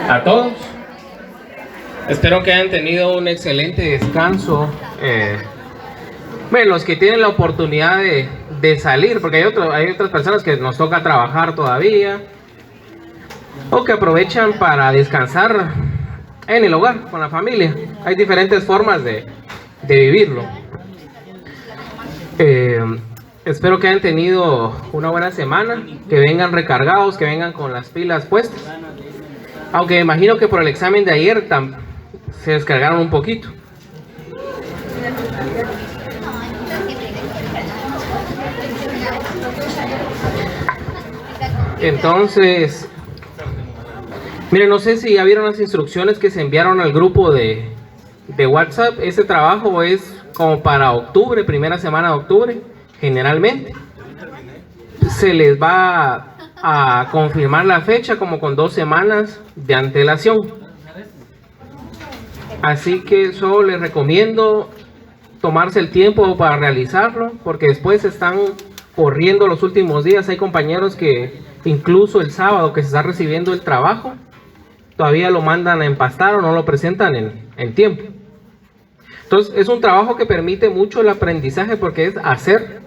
a todos. Espero que hayan tenido un excelente descanso. Bueno, los que tienen la oportunidad de salir, porque hay otras personas que nos toca trabajar todavía, o que aprovechan para descansar en el hogar, con la familia. Hay diferentes formas de vivirlo. Espero que hayan tenido una buena semana, que vengan recargados, que vengan con las pilas puestas. Aunque me imagino que por el examen de ayer se descargaron un poquito. Entonces, miren, no sé si ya vieron las instrucciones que se enviaron al grupo de WhatsApp. Este trabajo es como para octubre, primera semana de octubre, generalmente. Se les va a confirmar la fecha como con 2 semanas de antelación. Así que solo les recomiendo tomarse el tiempo para realizarlo, porque después están corriendo los últimos días. Hay compañeros que incluso el sábado que se está recibiendo el trabajo, todavía lo mandan a empastar o no lo presentan en tiempo. Entonces es un trabajo que permite mucho el aprendizaje, porque es hacer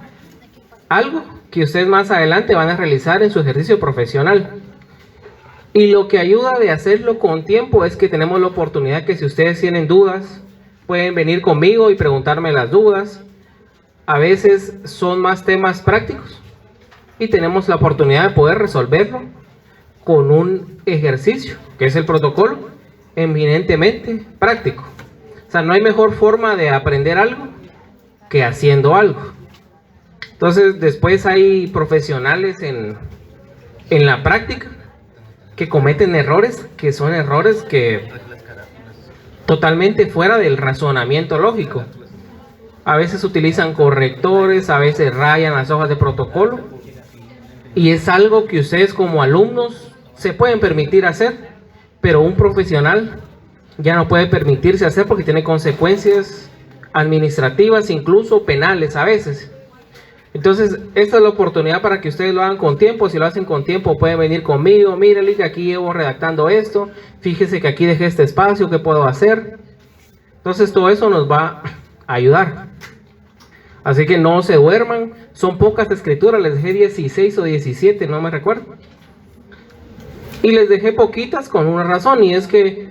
algo que ustedes más adelante van a realizar en su ejercicio profesional. Y lo que ayuda de hacerlo con tiempo es que tenemos la oportunidad que si ustedes tienen dudas, pueden venir conmigo y preguntarme las dudas. A veces son más temas prácticos y tenemos la oportunidad de poder resolverlo con un ejercicio, que es el protocolo, eminentemente práctico. O sea, no hay mejor forma de aprender algo que haciendo algo. Entonces, después hay profesionales en la práctica que cometen errores, que son errores que totalmente fuera del razonamiento lógico. A veces utilizan correctores, a veces rayan las hojas de protocolo, y es algo que ustedes como alumnos se pueden permitir hacer, pero un profesional ya no puede permitirse hacer porque tiene consecuencias administrativas, incluso penales a veces. Entonces, esta es la oportunidad para que ustedes lo hagan con tiempo. Si lo hacen con tiempo, pueden venir conmigo. Mírenle que aquí llevo redactando esto. Fíjese que aquí dejé este espacio, ¿qué puedo hacer? Entonces, todo eso nos va a ayudar. Así que no se duerman. Son pocas escrituras. Les dejé 16 o 17, no me recuerdo. Y les dejé poquitas con una razón. Y es que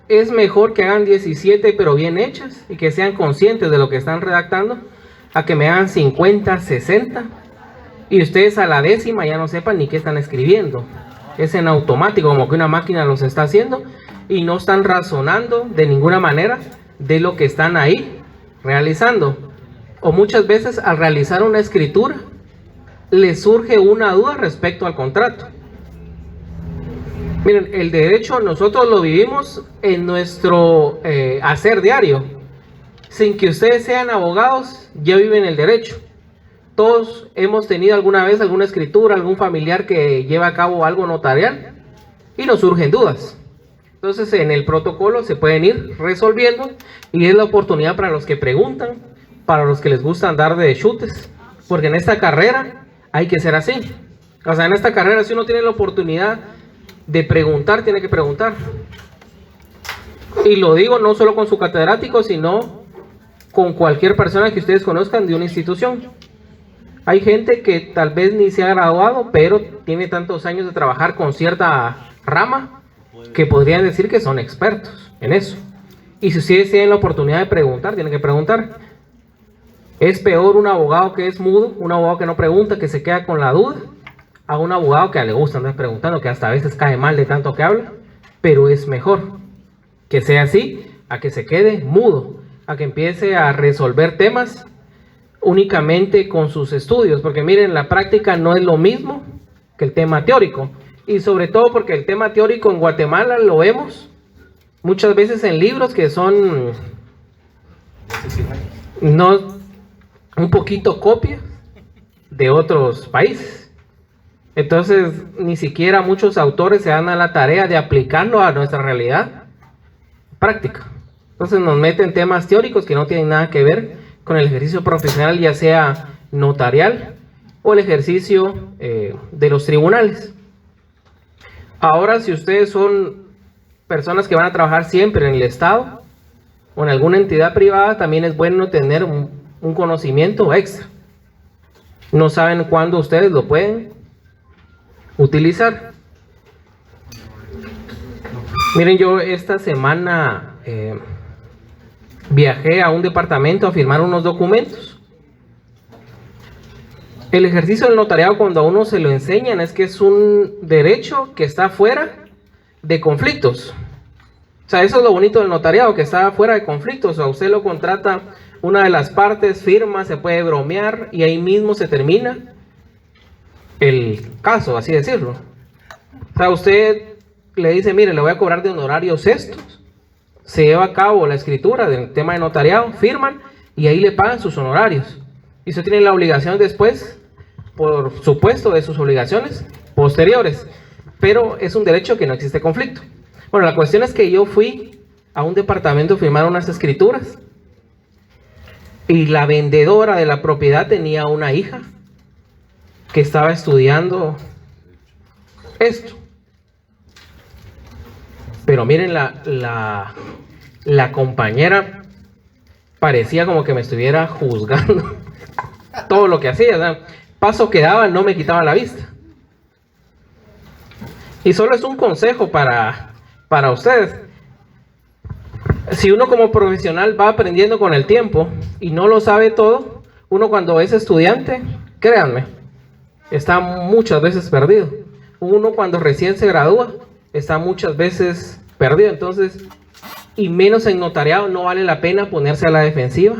es mejor que hagan 17, pero bien hechas. Y que sean conscientes de lo que están redactando, a que me hagan 50, 60 y ustedes a la 10ª ya no sepan ni qué están escribiendo. Es en automático, como que una máquina los está haciendo, y no están razonando de ninguna manera de lo que están ahí realizando. O muchas veces al realizar una escritura les surge una duda respecto al contrato. Miren, el derecho nosotros lo vivimos en nuestro hacer diario. Sin que ustedes sean abogados, ya viven el derecho. Todos hemos tenido alguna vez alguna escritura, algún familiar que lleva a cabo algo notarial y nos surgen dudas. Entonces en el protocolo se pueden ir resolviendo, y es la oportunidad para los que preguntan, para los que les gusta andar de chutes, porque en esta carrera hay que ser así. O sea, en esta carrera, si uno tiene la oportunidad de preguntar, tiene que preguntar. Y lo digo no solo con su catedrático, sino con cualquier persona que ustedes conozcan de una institución. Hay gente que tal vez ni se ha graduado, pero tiene tantos años de trabajar con cierta rama que podrían decir que son expertos en eso. Y si ustedes tienen la oportunidad de preguntar, tienen que preguntar. Es peor un abogado que es mudo, un abogado que no pregunta, que se queda con la duda, a un abogado que le gusta andar preguntando, que hasta a veces cae mal de tanto que habla. Pero es mejor que sea así a que se quede mudo, a que empiece a resolver temas únicamente con sus estudios, porque miren, la práctica no es lo mismo que el tema teórico, y sobre todo porque el tema teórico en Guatemala lo vemos muchas veces en libros que son un poquito copia de otros países. Entonces ni siquiera muchos autores se dan a la tarea de aplicarlo a nuestra realidad práctica. Entonces nos meten temas teóricos que no tienen nada que ver con el ejercicio profesional, ya sea notarial o el ejercicio de los tribunales. Ahora, si ustedes son personas que van a trabajar siempre en el Estado o en alguna entidad privada, también es bueno tener un conocimiento extra. No saben cuándo ustedes lo pueden utilizar. Miren, yo esta semana viajé a un departamento a firmar unos documentos. El ejercicio del notariado, cuando a uno se lo enseñan, es que es un derecho que está fuera de conflictos. O sea, eso es lo bonito del notariado, que está fuera de conflictos. O sea, usted lo contrata una de las partes, firma, se puede bromear y ahí mismo se termina el caso, así decirlo. O sea, usted le dice, mire, le voy a cobrar de honorarios estos, se lleva a cabo la escritura del tema de notariado, firman y ahí le pagan sus honorarios. Y usted tiene la obligación después, por supuesto, de sus obligaciones posteriores. Pero es un derecho que no existe conflicto. Bueno, la cuestión es que yo fui a un departamento a firmar unas escrituras y la vendedora de la propiedad tenía una hija que estaba estudiando esto. Pero miren, la compañera parecía como que me estuviera juzgando todo lo que hacía. O sea, paso que daba no me quitaba la vista. Y solo es un consejo para ustedes. Si uno como profesional va aprendiendo con el tiempo y no lo sabe todo, uno cuando es estudiante, créanme, está muchas veces perdido. Uno cuando recién se gradúa, está muchas veces perdido. Entonces, y menos en notariado, no vale la pena ponerse a la defensiva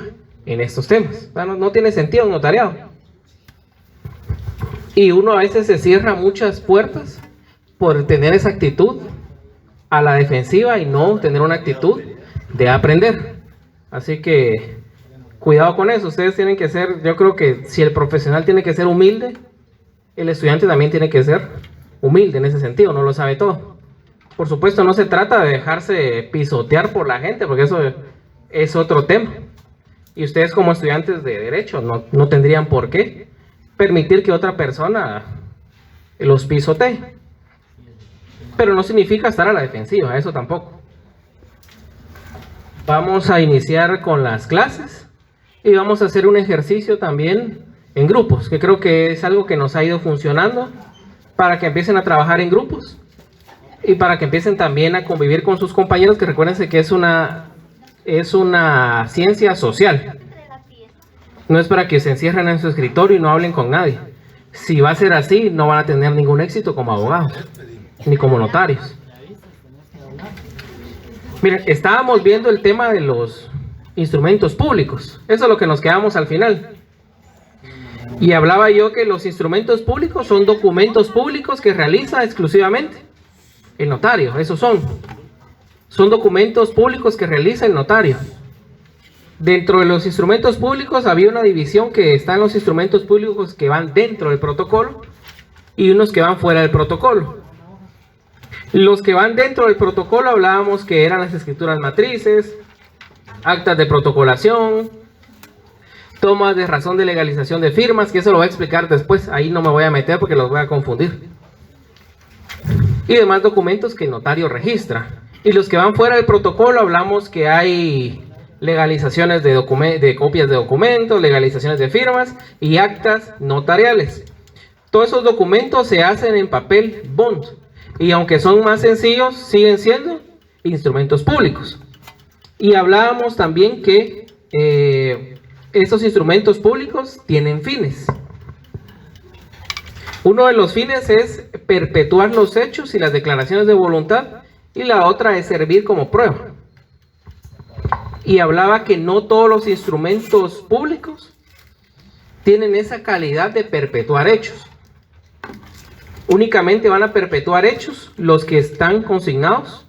en estos temas. No tiene sentido el notariado. Y uno a veces se cierra muchas puertas por tener esa actitud a la defensiva y no tener una actitud de aprender. Así que cuidado con eso. Ustedes tienen que ser, yo creo que si el profesional tiene que ser humilde, el estudiante también tiene que ser humilde en ese sentido, no lo sabe todo. Por supuesto, no se trata de dejarse pisotear por la gente, porque eso es otro tema. Y ustedes como estudiantes de derecho no tendrían por qué permitir que otra persona los pisotee. Pero no significa estar a la defensiva, eso tampoco. Vamos a iniciar con las clases y vamos a hacer un ejercicio también en grupos, que creo que es algo que nos ha ido funcionando para que empiecen a trabajar en grupos y para que empiecen también a convivir con sus compañeros, que recuérdense que es una ciencia social. No es para que se encierren en su escritorio y no hablen con nadie. Si va a ser así, no van a tener ningún éxito como abogados, ni como notarios. Miren, estábamos viendo el tema de los instrumentos públicos. Eso es lo que nos quedamos al final. Y hablaba yo que los instrumentos públicos son documentos públicos que realiza exclusivamente el notario. Esos son documentos públicos que realiza el notario. Dentro de los instrumentos públicos había una división, que están los instrumentos públicos que van dentro del protocolo y unos que van fuera del protocolo. Los que van dentro del protocolo hablábamos que eran las escrituras matrices, actas de protocolación, tomas de razón de legalización de firmas, que eso lo voy a explicar después, ahí no me voy a meter porque los voy a confundir. Y demás documentos que el notario registra. Y los que van fuera del protocolo hablamos que hay legalizaciones de copias de documentos, legalizaciones de firmas y actas notariales. Todos esos documentos se hacen en papel bond. Y aunque son más sencillos, siguen siendo instrumentos públicos. Y hablábamos también que estos instrumentos públicos tienen fines. Uno de los fines es perpetuar los hechos y las declaraciones de voluntad, y la otra es servir como prueba. Y hablaba que no todos los instrumentos públicos tienen esa calidad de perpetuar hechos. Únicamente van a perpetuar hechos los que están consignados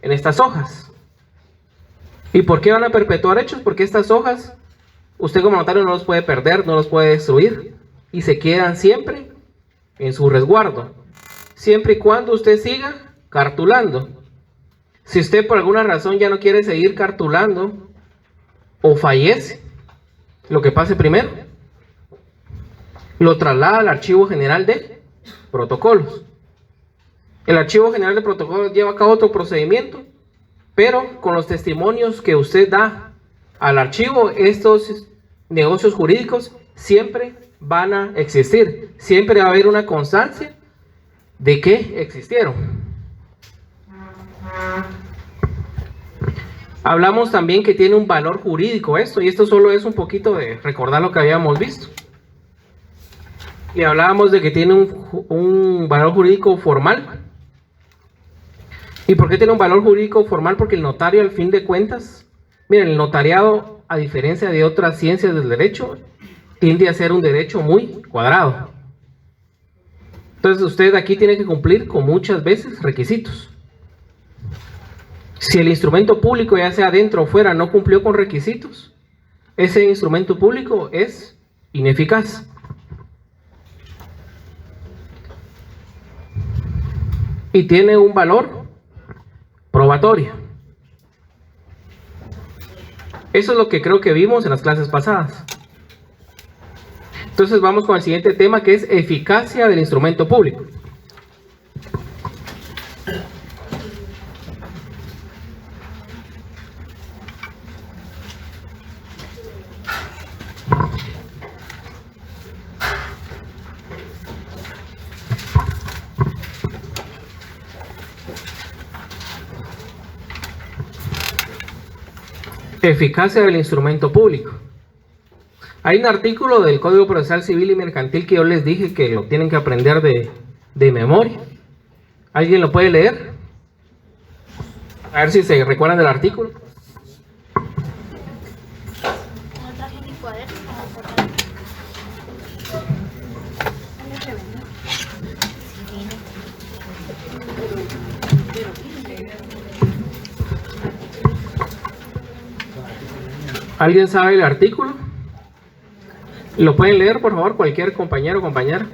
en estas hojas. ¿Y por qué van a perpetuar hechos? Porque estas hojas, usted como notario no los puede perder, no los puede destruir, y se quedan siempre en su resguardo, siempre y cuando usted siga cartulando. Si usted por alguna razón ya no quiere seguir cartulando o fallece, lo que pase primero, lo traslada al Archivo General de Protocolos. El Archivo General de Protocolos lleva a cabo otro procedimiento, pero con los testimonios que usted da al archivo, estos negocios jurídicos siempre van a existir. Siempre va a haber una constancia de que existieron. Hablamos también que tiene un valor jurídico esto, y esto solo es un poquito de recordar lo que habíamos visto. Y hablábamos de que tiene un valor jurídico formal. ¿Y por qué tiene un valor jurídico formal? Porque el notario, al fin de cuentas, miren, el notariado, a diferencia de otras ciencias del derecho, tiende a ser un derecho muy cuadrado. Entonces usted aquí tiene que cumplir con muchas veces requisitos. Si el instrumento público, ya sea dentro o fuera, no cumplió con requisitos, ese instrumento público es ineficaz. Y tiene un valor probatorio. Eso es lo que creo que vimos en las clases pasadas. Entonces vamos con el siguiente tema, que es eficacia del instrumento público. Eficacia del instrumento público. Hay un artículo del Código Procesal Civil y Mercantil que yo les dije que lo tienen que aprender de memoria. ¿Alguien lo puede leer? A ver si se recuerdan del artículo. ¿Alguien sabe el artículo? ¿Lo pueden leer, por favor, cualquier compañero o compañera?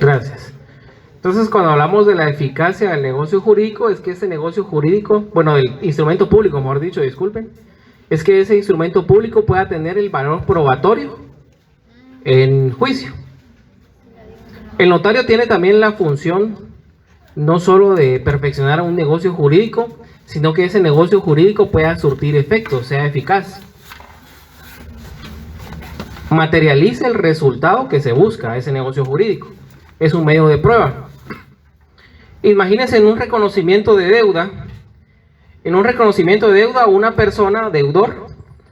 Gracias. Entonces, cuando hablamos de la eficacia del negocio jurídico, es que ese negocio jurídico, bueno, del instrumento público, mejor dicho, disculpen, es que ese instrumento público pueda tener el valor probatorio en juicio. El notario tiene también la función no solo de perfeccionar un negocio jurídico, sino que ese negocio jurídico pueda surtir efectos, sea eficaz. Materializa el resultado que se busca, ese negocio jurídico. Es un medio de prueba. Imagínense en un reconocimiento de deuda. En un reconocimiento de deuda, una persona, deudor,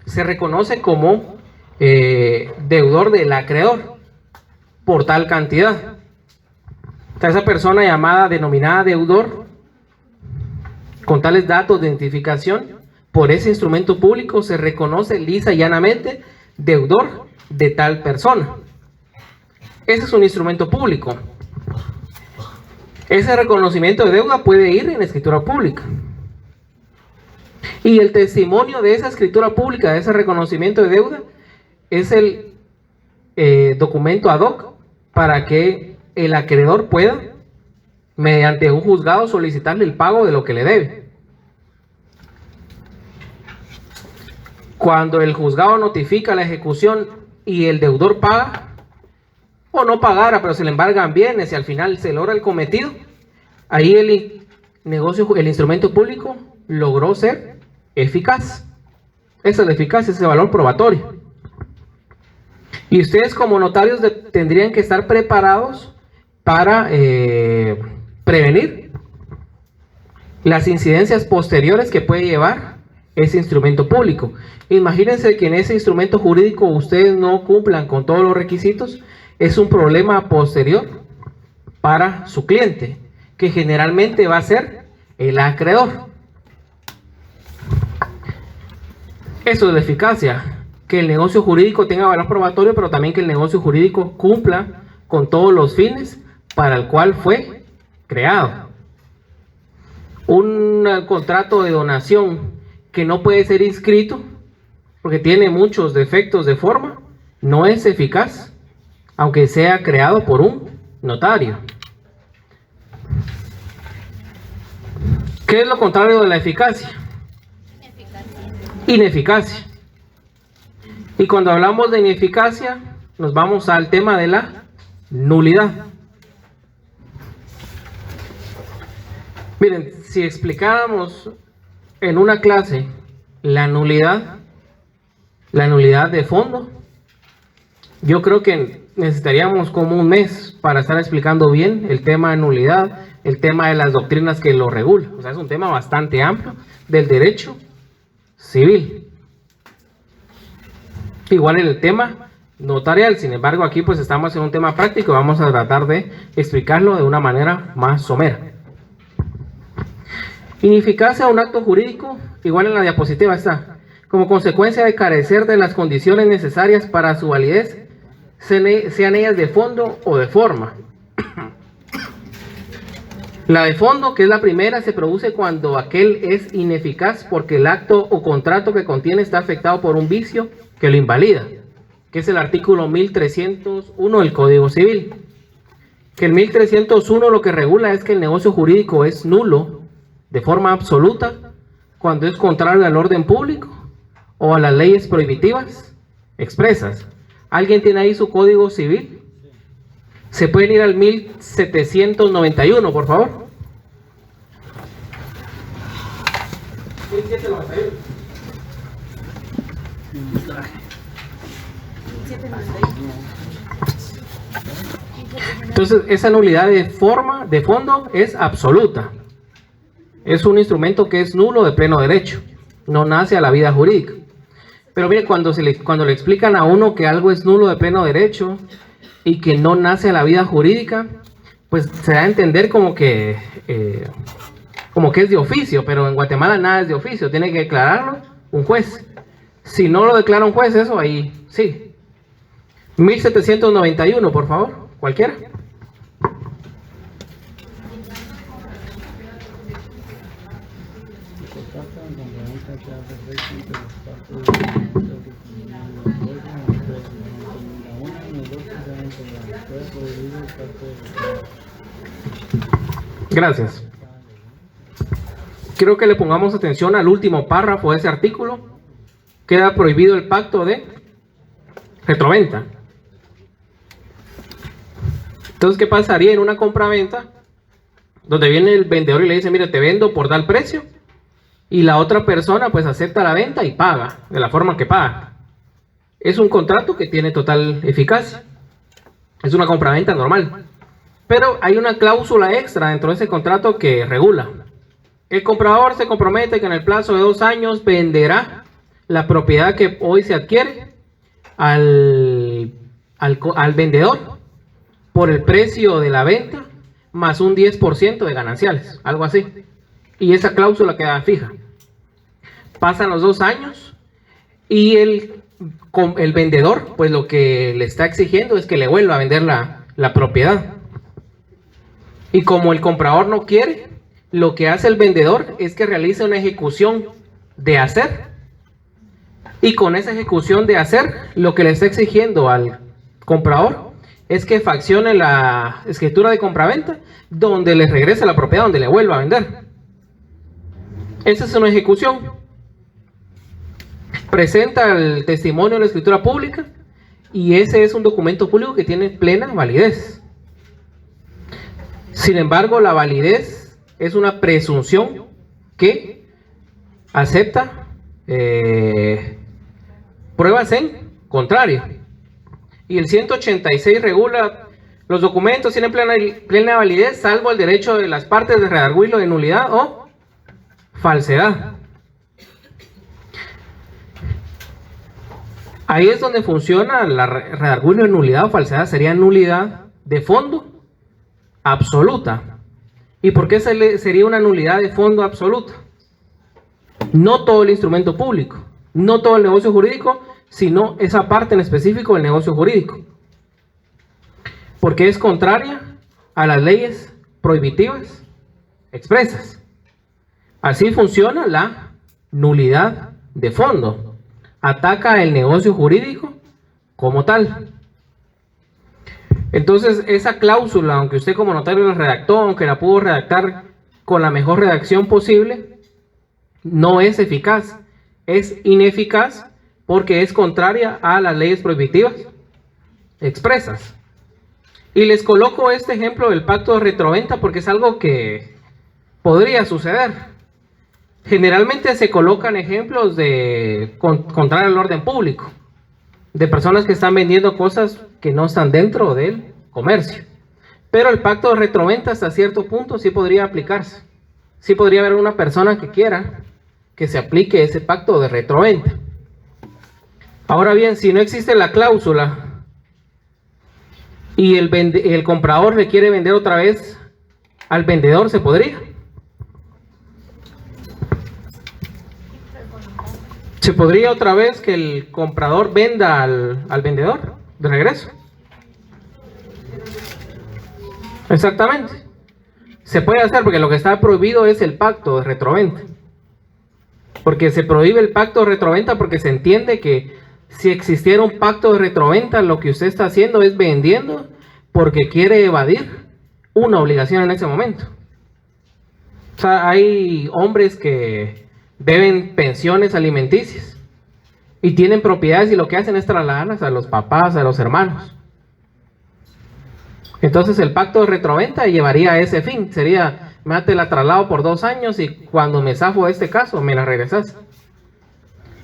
se reconoce como deudor del acreedor por tal cantidad. Esa persona denominada deudor, con tales datos de identificación, por ese instrumento público se reconoce lisa y llanamente deudor de tal persona. Ese es un instrumento público. Ese reconocimiento de deuda puede ir en escritura pública. Y el testimonio de esa escritura pública, de ese reconocimiento de deuda, es el documento ad hoc para que el acreedor pueda, mediante un juzgado, solicitarle el pago de lo que le debe. Cuando el juzgado notifica la ejecución y el deudor paga, o no pagara, pero se le embargan bienes y al final se logra el cometido, ahí el instrumento público logró ser eficaz. Esa es la eficacia, ese valor probatorio. Y ustedes como notarios tendrían que estar preparados para prevenir las incidencias posteriores que puede llevar ese instrumento público. Imagínense que en ese instrumento jurídico ustedes no cumplan con todos los requisitos, es un problema posterior para su cliente, que generalmente va a ser el acreedor. Eso es la eficacia, que el negocio jurídico tenga valor probatorio, pero también que el negocio jurídico cumpla con todos los fines para el cual fue creado. Un contrato de donación que no puede ser inscrito porque tiene muchos defectos de forma, no es eficaz, aunque sea creado por un notario. ¿Qué es lo contrario de la eficacia? Ineficacia. Y cuando hablamos de ineficacia, nos vamos al tema de la nulidad. Miren, si explicáramos en una clase la nulidad de fondo, yo creo que necesitaríamos como un mes para estar explicando bien el tema de nulidad, el tema de las doctrinas que lo regulan. O sea, es un tema bastante amplio del derecho civil. Igual en el tema notarial, sin embargo aquí pues estamos en un tema práctico, vamos a tratar de explicarlo de una manera más somera. Ineficacia a un acto jurídico, igual en la diapositiva está, como consecuencia de carecer de las condiciones necesarias para su validez, sean ellas de fondo o de forma. La de fondo, que es la primera, se produce cuando aquel es ineficaz porque el acto o contrato que contiene está afectado por un vicio que lo invalida, que es el artículo 1301 del Código Civil. Que el 1301 lo que regula es que el negocio jurídico es nulo de forma absoluta cuando es contrario al orden público o a las leyes prohibitivas expresas. ¿Alguien tiene ahí su Código Civil? ¿Se pueden ir al 1791, por favor? 1791. Entonces, esa nulidad de forma, de fondo, es absoluta. Es un instrumento que es nulo de pleno derecho. No nace a la vida jurídica. Pero mire, cuando le explican a uno que algo es nulo de pleno derecho y que no nace a la vida jurídica, pues se da a entender como que es de oficio, pero en Guatemala nada es de oficio, tiene que declararlo un juez. Si no lo declara un juez, eso ahí sí. 1791, por favor, cualquiera. Gracias. Quiero que le pongamos atención al último párrafo de ese artículo. Queda prohibido el pacto de retroventa. Entonces, ¿qué pasaría en una compraventa donde viene el vendedor y le dice, mire, te vendo por tal precio? Y la otra persona pues acepta la venta y paga de la forma que paga. Es un contrato que tiene total eficacia. Es una compraventa normal. Pero hay una cláusula extra dentro de ese contrato que regula. El comprador se compromete que en el plazo de 2 años venderá la propiedad que hoy se adquiere al vendedor por el precio de la venta más un 10% de gananciales, algo así. Y esa cláusula queda fija. Pasan los 2 años y el vendedor, pues lo que le está exigiendo es que le vuelva a vender la propiedad. Y como el comprador no quiere, lo que hace el vendedor es que realiza una ejecución de hacer. Y con esa ejecución de hacer, lo que le está exigiendo al comprador es que faccione la escritura de compraventa donde le regrese la propiedad, donde le vuelva a vender. Esa es una ejecución. Presenta el testimonio de la escritura pública y ese es un documento público que tiene plena validez. Sin embargo, la validez es una presunción que acepta pruebas en contrario. Y el 186 regula: los documentos tienen plena validez, salvo el derecho de las partes de redarguirlo de nulidad o falsedad. Ahí es donde funciona la redarguirlo de nulidad o falsedad. Sería nulidad de fondo absoluta. ¿Y por qué sería una nulidad de fondo absoluta? No todo el instrumento público, no todo el negocio jurídico, sino esa parte en específico del negocio jurídico. Porque es contraria a las leyes prohibitivas expresas. Así funciona la nulidad de fondo. Ataca el negocio jurídico como tal. Entonces, esa cláusula, aunque usted como notario la redactó, aunque la pudo redactar con la mejor redacción posible, no es eficaz. Es ineficaz porque es contraria a las leyes prohibitivas expresas. Y les coloco este ejemplo del pacto de retroventa porque es algo que podría suceder. Generalmente se colocan ejemplos de contrario al orden público, de personas que están vendiendo cosas que no están dentro del comercio. Pero el pacto de retroventa hasta cierto punto sí podría aplicarse. Sí podría haber una persona que quiera que se aplique ese pacto de retroventa. Ahora bien, si no existe la cláusula y el comprador le quiere vender otra vez al vendedor, ¿se podría? ¿Se podría otra vez que el comprador venda al vendedor de regreso? Exactamente. Se puede hacer porque lo que está prohibido es el pacto de retroventa. Porque se prohíbe el pacto de retroventa porque se entiende que si existiera un pacto de retroventa, lo que usted está haciendo es vendiendo porque quiere evadir una obligación en ese momento. O sea, hay hombres que deben pensiones alimenticias y tienen propiedades y lo que hacen es trasladarlas a los papás, a los hermanos. Entonces el pacto de retroventa llevaría a ese fin. Sería: me te la traslado por 2 años y cuando me zafo de este caso me la regresas.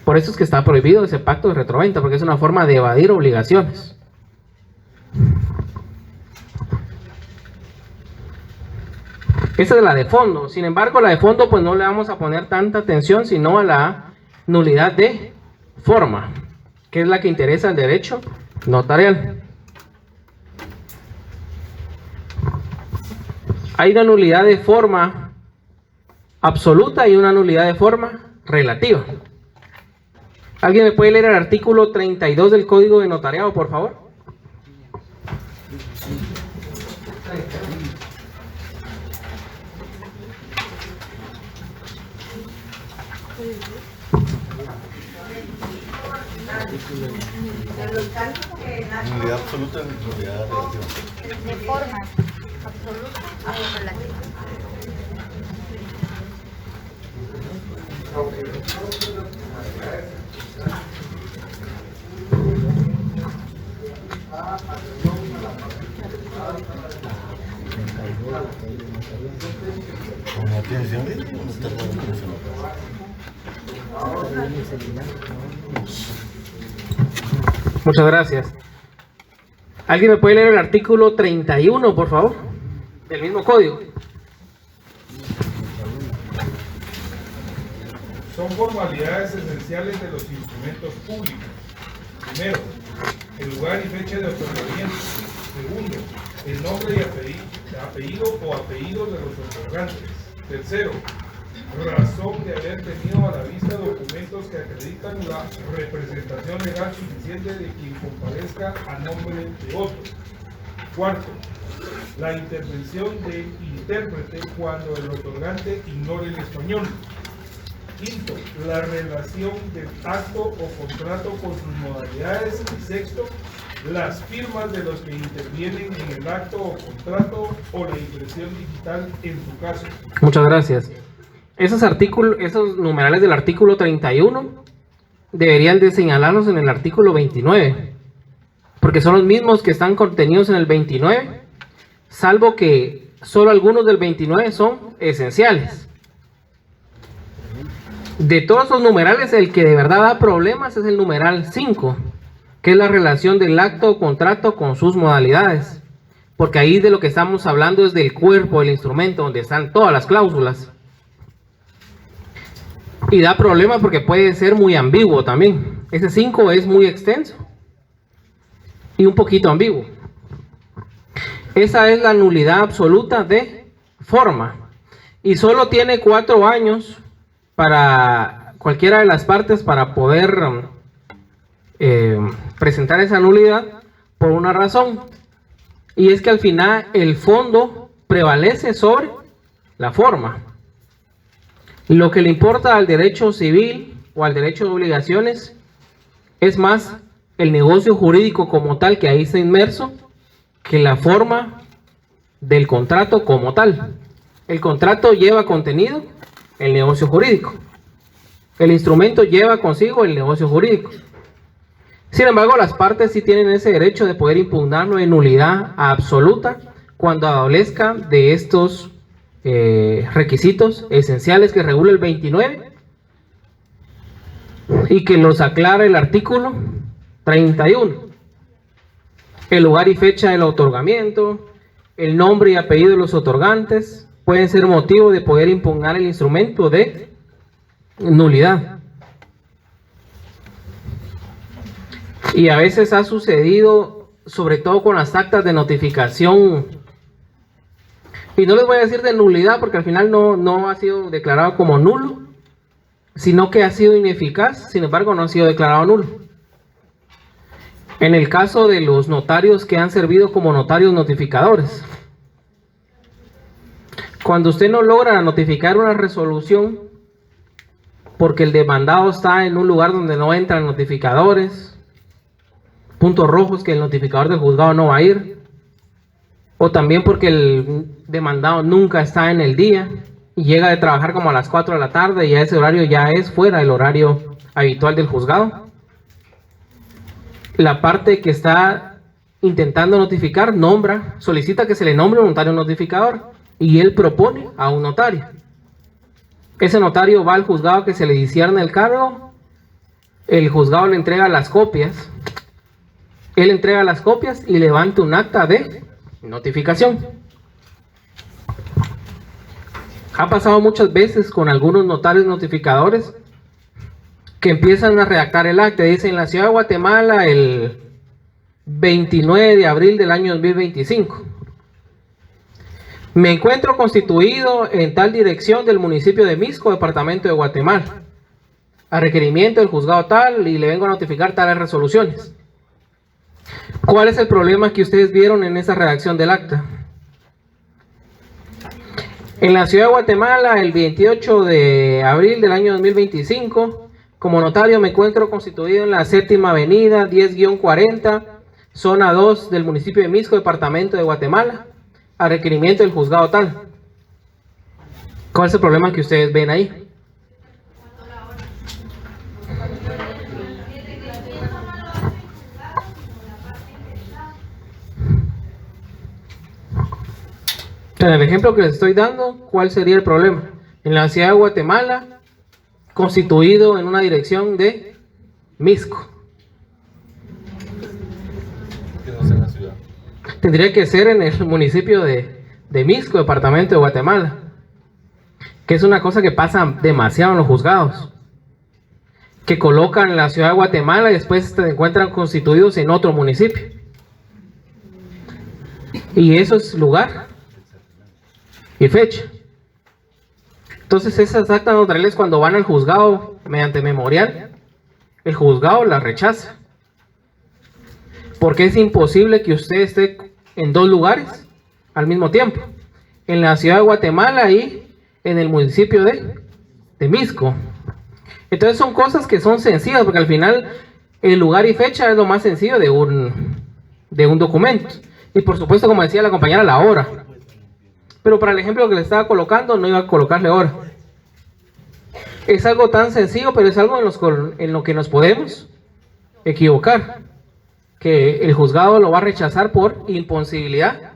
Por eso es que está prohibido ese pacto de retroventa, porque es una forma de evadir obligaciones. Esa es la de fondo. Sin embargo, la de fondo pues no le vamos a poner tanta atención, sino a la nulidad de forma, que es la que interesa al derecho notarial. Hay una nulidad de forma absoluta y una nulidad de forma relativa. ¿Alguien me puede leer el artículo 32 del Código de Notariado, por favor? Nulidad absoluta y nulidad relativa. De forma absoluta o relativa. ¿Con atención? ¿Cómo está la atención? Muchas gracias. ¿Alguien me puede leer el artículo 31, por favor? Del mismo código. Son formalidades esenciales de los instrumentos públicos. Primero, el lugar y fecha de otorgamiento. Segundo, el nombre y apellido o apellidos de los otorgantes. Tercero, razón de haber tenido a la vista documentos que acreditan la representación legal suficiente de quien comparezca a nombre de otro. Cuarto, la intervención del intérprete cuando el otorgante ignore el español. Quinto, la relación del acto o contrato con sus modalidades. Y sexto, las firmas de los que intervienen en el acto o contrato o la impresión digital en su caso. Muchas gracias. Esos numerales del artículo 31 deberían de señalarlos en el artículo 29, porque son los mismos que están contenidos en el 29, salvo que solo algunos del 29 son esenciales. De todos los numerales, el que de verdad da problemas es el numeral 5, que es la relación del acto o contrato con sus modalidades. Porque ahí de lo que estamos hablando es del cuerpo del instrumento, donde están todas las cláusulas. Y da problemas porque puede ser muy ambiguo también. Ese 5 es muy extenso y un poquito ambiguo. Esa es la nulidad absoluta de forma. Y solo tiene 4 años para cualquiera de las partes para poder presentar esa nulidad por una razón. Y es que al final el fondo prevalece sobre la forma. Lo que le importa al derecho civil o al derecho de obligaciones es más el negocio jurídico como tal que ahí está inmerso que la forma del contrato como tal. El contrato lleva contenido el negocio jurídico. El instrumento lleva consigo el negocio jurídico. Sin embargo, las partes sí tienen ese derecho de poder impugnarlo en nulidad absoluta cuando adolezca de estos requisitos esenciales que regula el 29 y que los aclara el artículo 31. El lugar y fecha del otorgamiento, el nombre y apellido de los otorgantes pueden ser motivo de poder impugnar el instrumento de nulidad. Y a veces ha sucedido, sobre todo con las actas de notificación, y no les voy a decir de nulidad porque al final no ha sido declarado como nulo, sino que ha sido ineficaz, sin embargo no ha sido declarado nulo. En el caso de los notarios que han servido como notarios notificadores, cuando usted no logra notificar una resolución porque el demandado está en un lugar donde no entran notificadores, puntos rojos que el notificador del juzgado no va a ir, o también porque el demandado nunca está en el día y llega de trabajar como a las 4 de la tarde y a ese horario ya es fuera del horario habitual del juzgado, la parte que está intentando notificar solicita que se le nombre un notario notificador y él propone a un notario. Ese notario va al juzgado que se le discierne el cargo, el juzgado le entrega las copias, él entrega las copias y levanta un acta de notificación. Ha pasado muchas veces con algunos notarios notificadores que empiezan a redactar el acta. Dicen: en la ciudad de Guatemala el 29 de abril del año 2025 me encuentro constituido en tal dirección del municipio de Misco, departamento de Guatemala, a requerimiento del juzgado tal, y le vengo a notificar tales resoluciones. ¿Cuál es el problema que ustedes vieron en esa redacción del acta? En la ciudad de Guatemala, el 28 de abril del año 2025, como notario me encuentro constituido en la 7ª avenida 10-40, zona 2 del municipio de Misco, departamento de Guatemala, a requerimiento del juzgado tal. ¿Cuál es el problema que ustedes ven ahí? En el ejemplo que les estoy dando, ¿cuál sería el problema? En la ciudad de Guatemala, constituido en una dirección de Misco. Que no sea en la ciudad. Tendría que ser en el municipio de Misco, departamento de Guatemala, que es una cosa que pasa demasiado en los juzgados, que colocan la ciudad de Guatemala y después se encuentran constituidos en otro municipio, y eso es lugar y fecha. Entonces esas actas notariales, cuando van al juzgado mediante memorial, el juzgado las rechaza, porque es imposible que usted esté en 2 lugares al mismo tiempo, en la ciudad de Guatemala y en el municipio de Misco. Entonces son cosas que son sencillas, porque al final el lugar y fecha es lo más sencillo de un documento, y por supuesto, como decía la compañera, la hora. Pero para el ejemplo que le estaba colocando, no iba a colocarle hora. Es algo tan sencillo, pero es algo en lo que nos podemos equivocar, que el juzgado lo va a rechazar por imposibilidad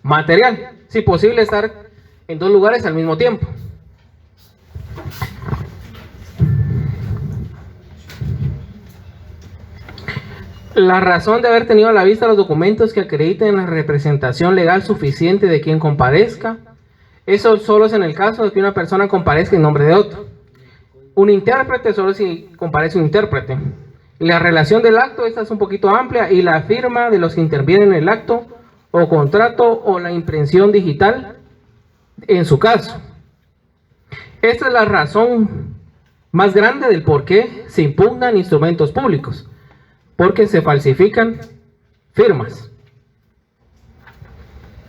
material. Es imposible estar en 2 lugares al mismo tiempo. La razón de haber tenido a la vista los documentos que acrediten la representación legal suficiente de quien comparezca. Eso solo es en el caso de que una persona comparezca en nombre de otro. Un intérprete solo si comparece un intérprete. La relación del acto, esta es un poquito amplia, y la firma de los que intervienen en el acto o contrato o la impresión digital en su caso. Esta es la razón más grande del por qué se impugnan instrumentos públicos, porque se falsifican firmas.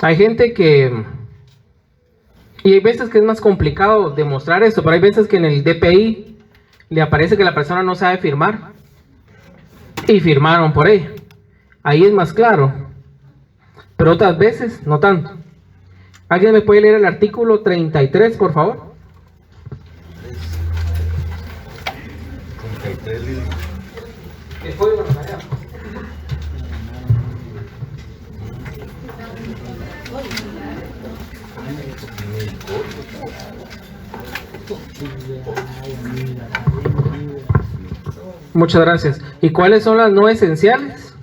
Hay gente que, y hay veces que es más complicado demostrar esto, pero hay veces que en el DPI le aparece que la persona no sabe firmar y firmaron por ella. Ahí es más claro, pero otras veces no tanto. ¿Alguien me puede leer el artículo 33, por favor? 33. El código notarial. Muchas gracias. ¿Y cuáles son las no esenciales?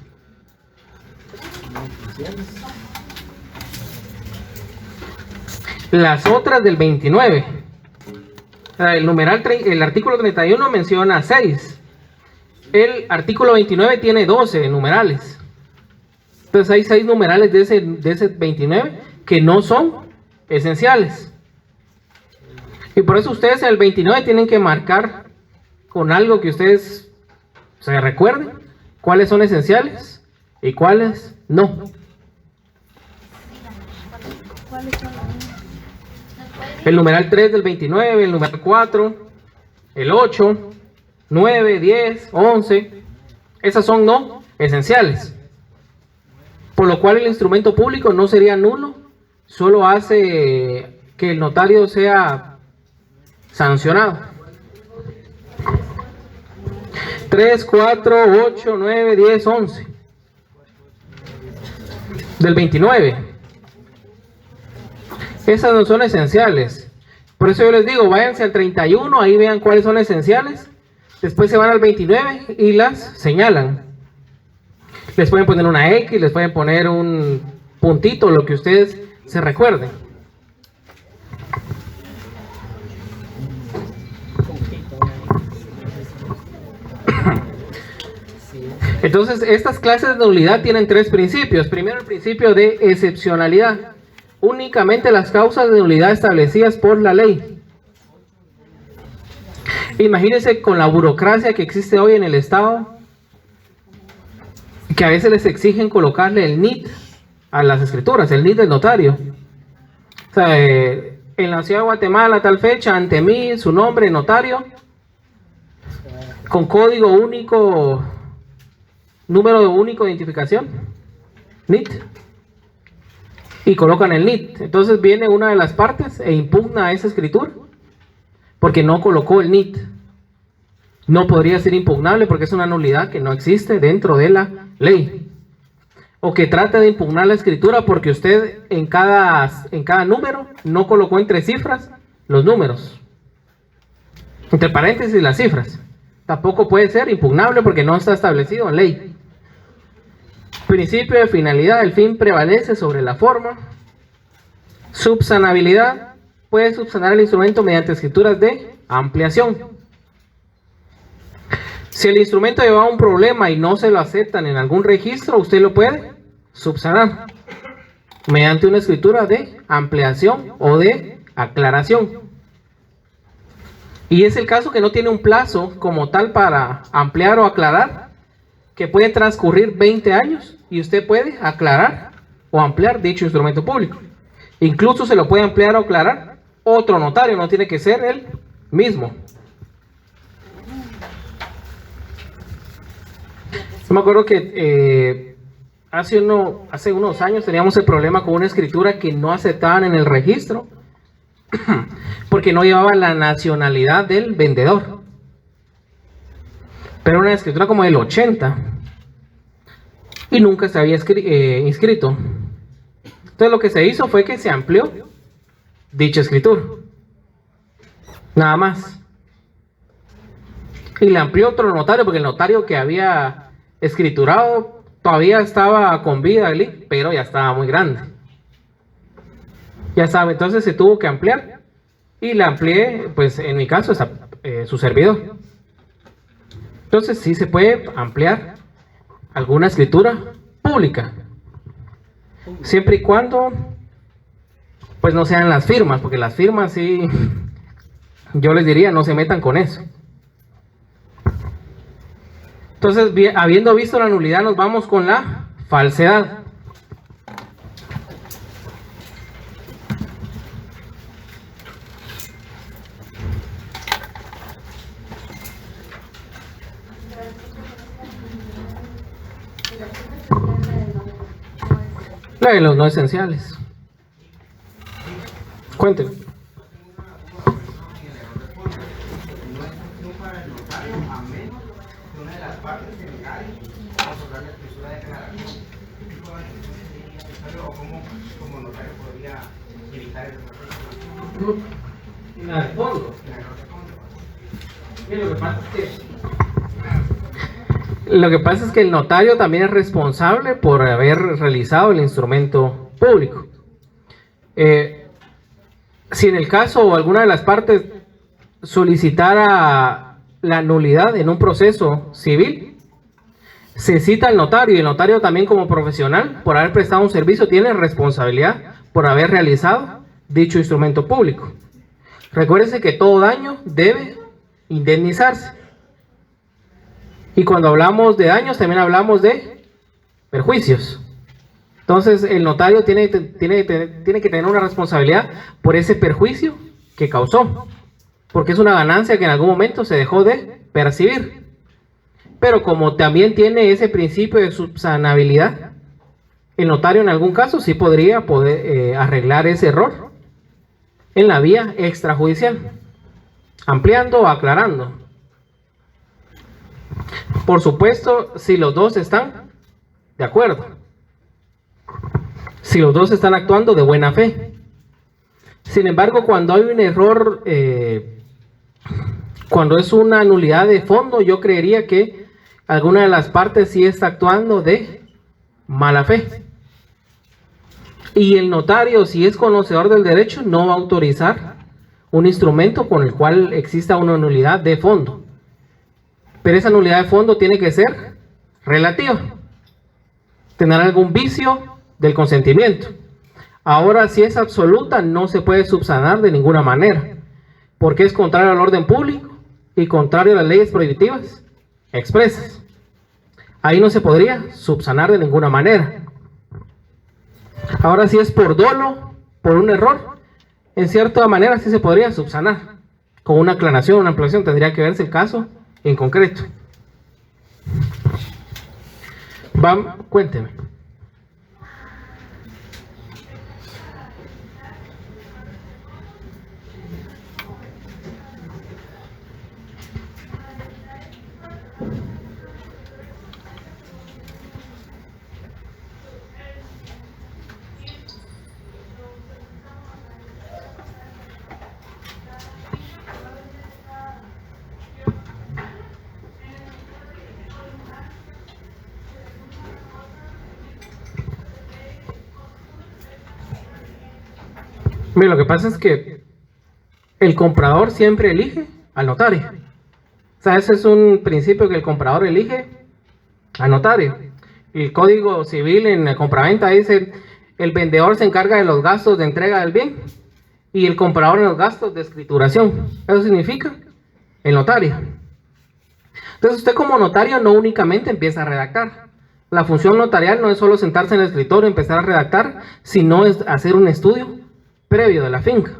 Las otras del 29. El artículo 31 menciona 6. El artículo 29 tiene 12 numerales. Entonces hay 6 numerales de ese 29 que no son esenciales. Y por eso ustedes en el 29 tienen que marcar con algo que ustedes se recuerden cuáles son esenciales y cuáles no. El numeral 3 del 29, el numeral 4, el 8, 9, 10, 11, esas son no esenciales. Por lo cual el instrumento público no sería nulo, solo hace que el notario sea sancionado. 3, 4, 8, 9, 10, 11. Del 29. Esas no son esenciales. Por eso yo les digo, váyanse al 31, ahí vean cuáles son esenciales. Después se van al 29 y las señalan. Les pueden poner una X, les pueden poner un puntito, lo que ustedes se recuerden. Entonces, estas clases de nulidad tienen 3 principios. Primero, el principio de excepcionalidad. Únicamente las causas de nulidad establecidas por la ley. Imagínense con la burocracia que existe hoy en el Estado, que a veces les exigen colocarle el NIT a las escrituras, el NIT del notario. O sea, en la ciudad de Guatemala, tal fecha, ante mí, su nombre, notario, con código único, número único de identificación, NIT. Y colocan el NIT. Entonces viene una de las partes e impugna esa escritura porque no colocó el NIT. No podría ser impugnable porque es una nulidad que no existe dentro de la ley. O que trate de impugnar la escritura porque usted en cada número no colocó entre cifras los números, entre paréntesis las cifras. Tampoco puede ser impugnable porque no está establecido en ley. Principio de finalidad, el fin prevalece sobre la forma. Subsanabilidad, puede subsanar el instrumento mediante escrituras de ampliación. Si el instrumento lleva un problema y no se lo aceptan en algún registro, usted lo puede subsanar mediante una escritura de ampliación o de aclaración. Y es el caso que no tiene un plazo como tal para ampliar o aclarar, que puede transcurrir 20 años y usted puede aclarar o ampliar dicho instrumento público. Incluso se lo puede ampliar o aclarar otro notario, no tiene que ser el mismo. Yo me acuerdo que hace unos años teníamos el problema con una escritura que no aceptaban en el registro porque no llevaba la nacionalidad del vendedor. Pero una escritura como del 80 y nunca se había inscrito. Entonces lo que se hizo fue que se amplió dicha escritura, nada más, y le amplió otro notario porque el notario que había escriturado, todavía estaba con vida, pero ya estaba muy grande. Ya sabe, entonces se tuvo que ampliar y la amplié, pues en mi caso, su servidor. Entonces sí se puede ampliar alguna escritura pública, siempre y cuando pues no sean las firmas, porque las firmas sí, yo les diría, no se metan con eso. Entonces, habiendo visto la nulidad, nos vamos con la falsedad. La de los no esenciales. Cuéntenme. La de fondo. Lo que pasa es que el notario también es responsable por haber realizado el instrumento público. Si en el caso o alguna de las partes solicitara la nulidad en un proceso civil, se cita al notario, y el notario también, como profesional, por haber prestado un servicio, tiene responsabilidad por haber realizado dicho instrumento público. Recuérdense que todo daño debe indemnizarse. Y cuando hablamos de daños, también hablamos de perjuicios. Entonces, el notario tiene que tener una responsabilidad por ese perjuicio que causó, porque es una ganancia que en algún momento se dejó de percibir. Pero como también tiene ese principio de subsanabilidad, el notario en algún caso sí podría arreglar ese error en la vía extrajudicial, ampliando o aclarando. Por supuesto, si los dos están de acuerdo, si los dos están actuando de buena fe. Sin embargo, cuando hay un error, cuando es una nulidad de fondo, yo creería que alguna de las partes sí está actuando de mala fe. Y el notario, si es conocedor del derecho, no va a autorizar un instrumento con el cual exista una nulidad de fondo. Pero esa nulidad de fondo tiene que ser relativa, tener algún vicio del consentimiento. Ahora, si es absoluta, no se puede subsanar de ninguna manera, porque es contrario al orden público y contrario a las leyes prohibitivas expresas. Ahí no se podría subsanar de ninguna manera. Ahora, si es por dolo, por un error, en cierta manera sí se podría subsanar. Con una aclaración, una ampliación, tendría que verse el caso en concreto. Cuénteme. Mira, lo que pasa es que el comprador siempre elige al notario. O sea, ese es un principio, que el comprador elige al notario. El Código Civil en la compraventa dice: el vendedor se encarga de los gastos de entrega del bien y el comprador en los gastos de escrituración. Eso significa el notario. Entonces, usted como notario no únicamente empieza a redactar. La función notarial no es solo sentarse en el escritorio y empezar a redactar, sino es hacer un estudio previo de la finca,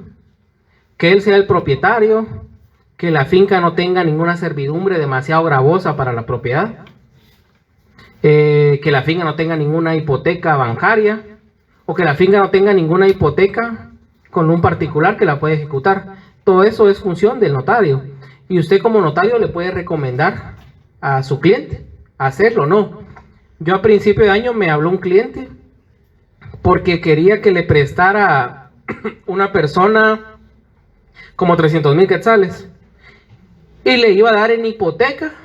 que él sea el propietario, que la finca no tenga ninguna servidumbre demasiado gravosa para la propiedad, que la finca no tenga ninguna hipoteca bancaria, o que la finca no tenga ninguna hipoteca con un particular que la puede ejecutar. Todo eso es función del notario, y usted como notario le puede recomendar a su cliente hacerlo o no. Yo a principio de año me habló un cliente porque quería que le prestara una persona como 300,000 quetzales y le iba a dar en hipoteca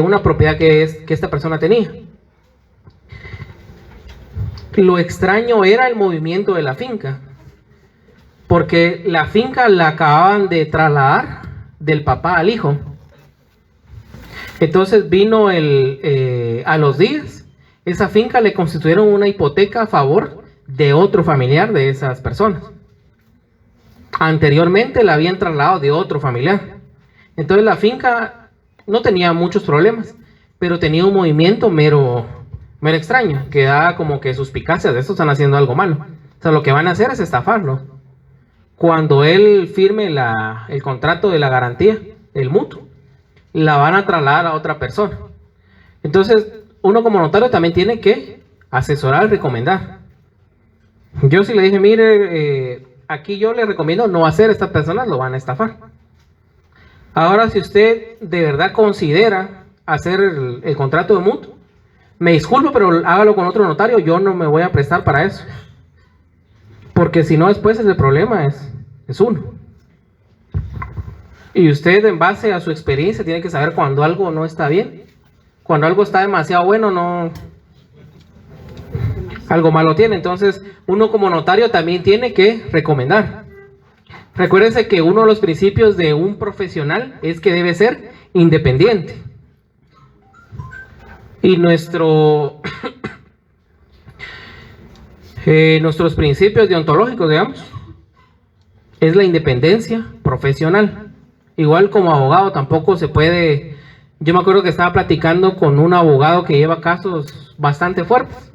una propiedad que esta persona tenía. Lo extraño era el movimiento de la finca, porque la finca la acababan de trasladar del papá al hijo. Entonces vino a los días, esa finca le constituyeron una hipoteca a favor de otro familiar de esas personas. Anteriormente la habían trasladado de otro familiar. Entonces la finca no tenía muchos problemas, pero tenía un movimiento mero extraño, que da como que suspicacias de esto están haciendo algo malo. O sea, lo que van a hacer es estafarlo. Cuando él firme el contrato de la garantía, el mutuo, la van a trasladar a otra persona. Entonces, uno como notario también tiene que asesorar y recomendar. Yo sí le dije, mire, aquí yo le recomiendo no hacer, estas personas lo van a estafar. Ahora, si usted de verdad considera hacer el contrato de mutuo, me disculpo, pero hágalo con otro notario, yo no me voy a prestar para eso. Porque si no, después el problema es uno. Y usted, en base a su experiencia, tiene que saber cuando algo no está bien. Cuando algo está demasiado bueno, no, algo malo tiene. Entonces, uno como notario también tiene que recomendar. Recuérdense que uno de los principios de un profesional es que debe ser independiente. Y nuestros principios deontológicos, digamos, es la independencia profesional. Igual como abogado tampoco se puede. Yo me acuerdo que estaba platicando con un abogado que lleva casos bastante fuertes.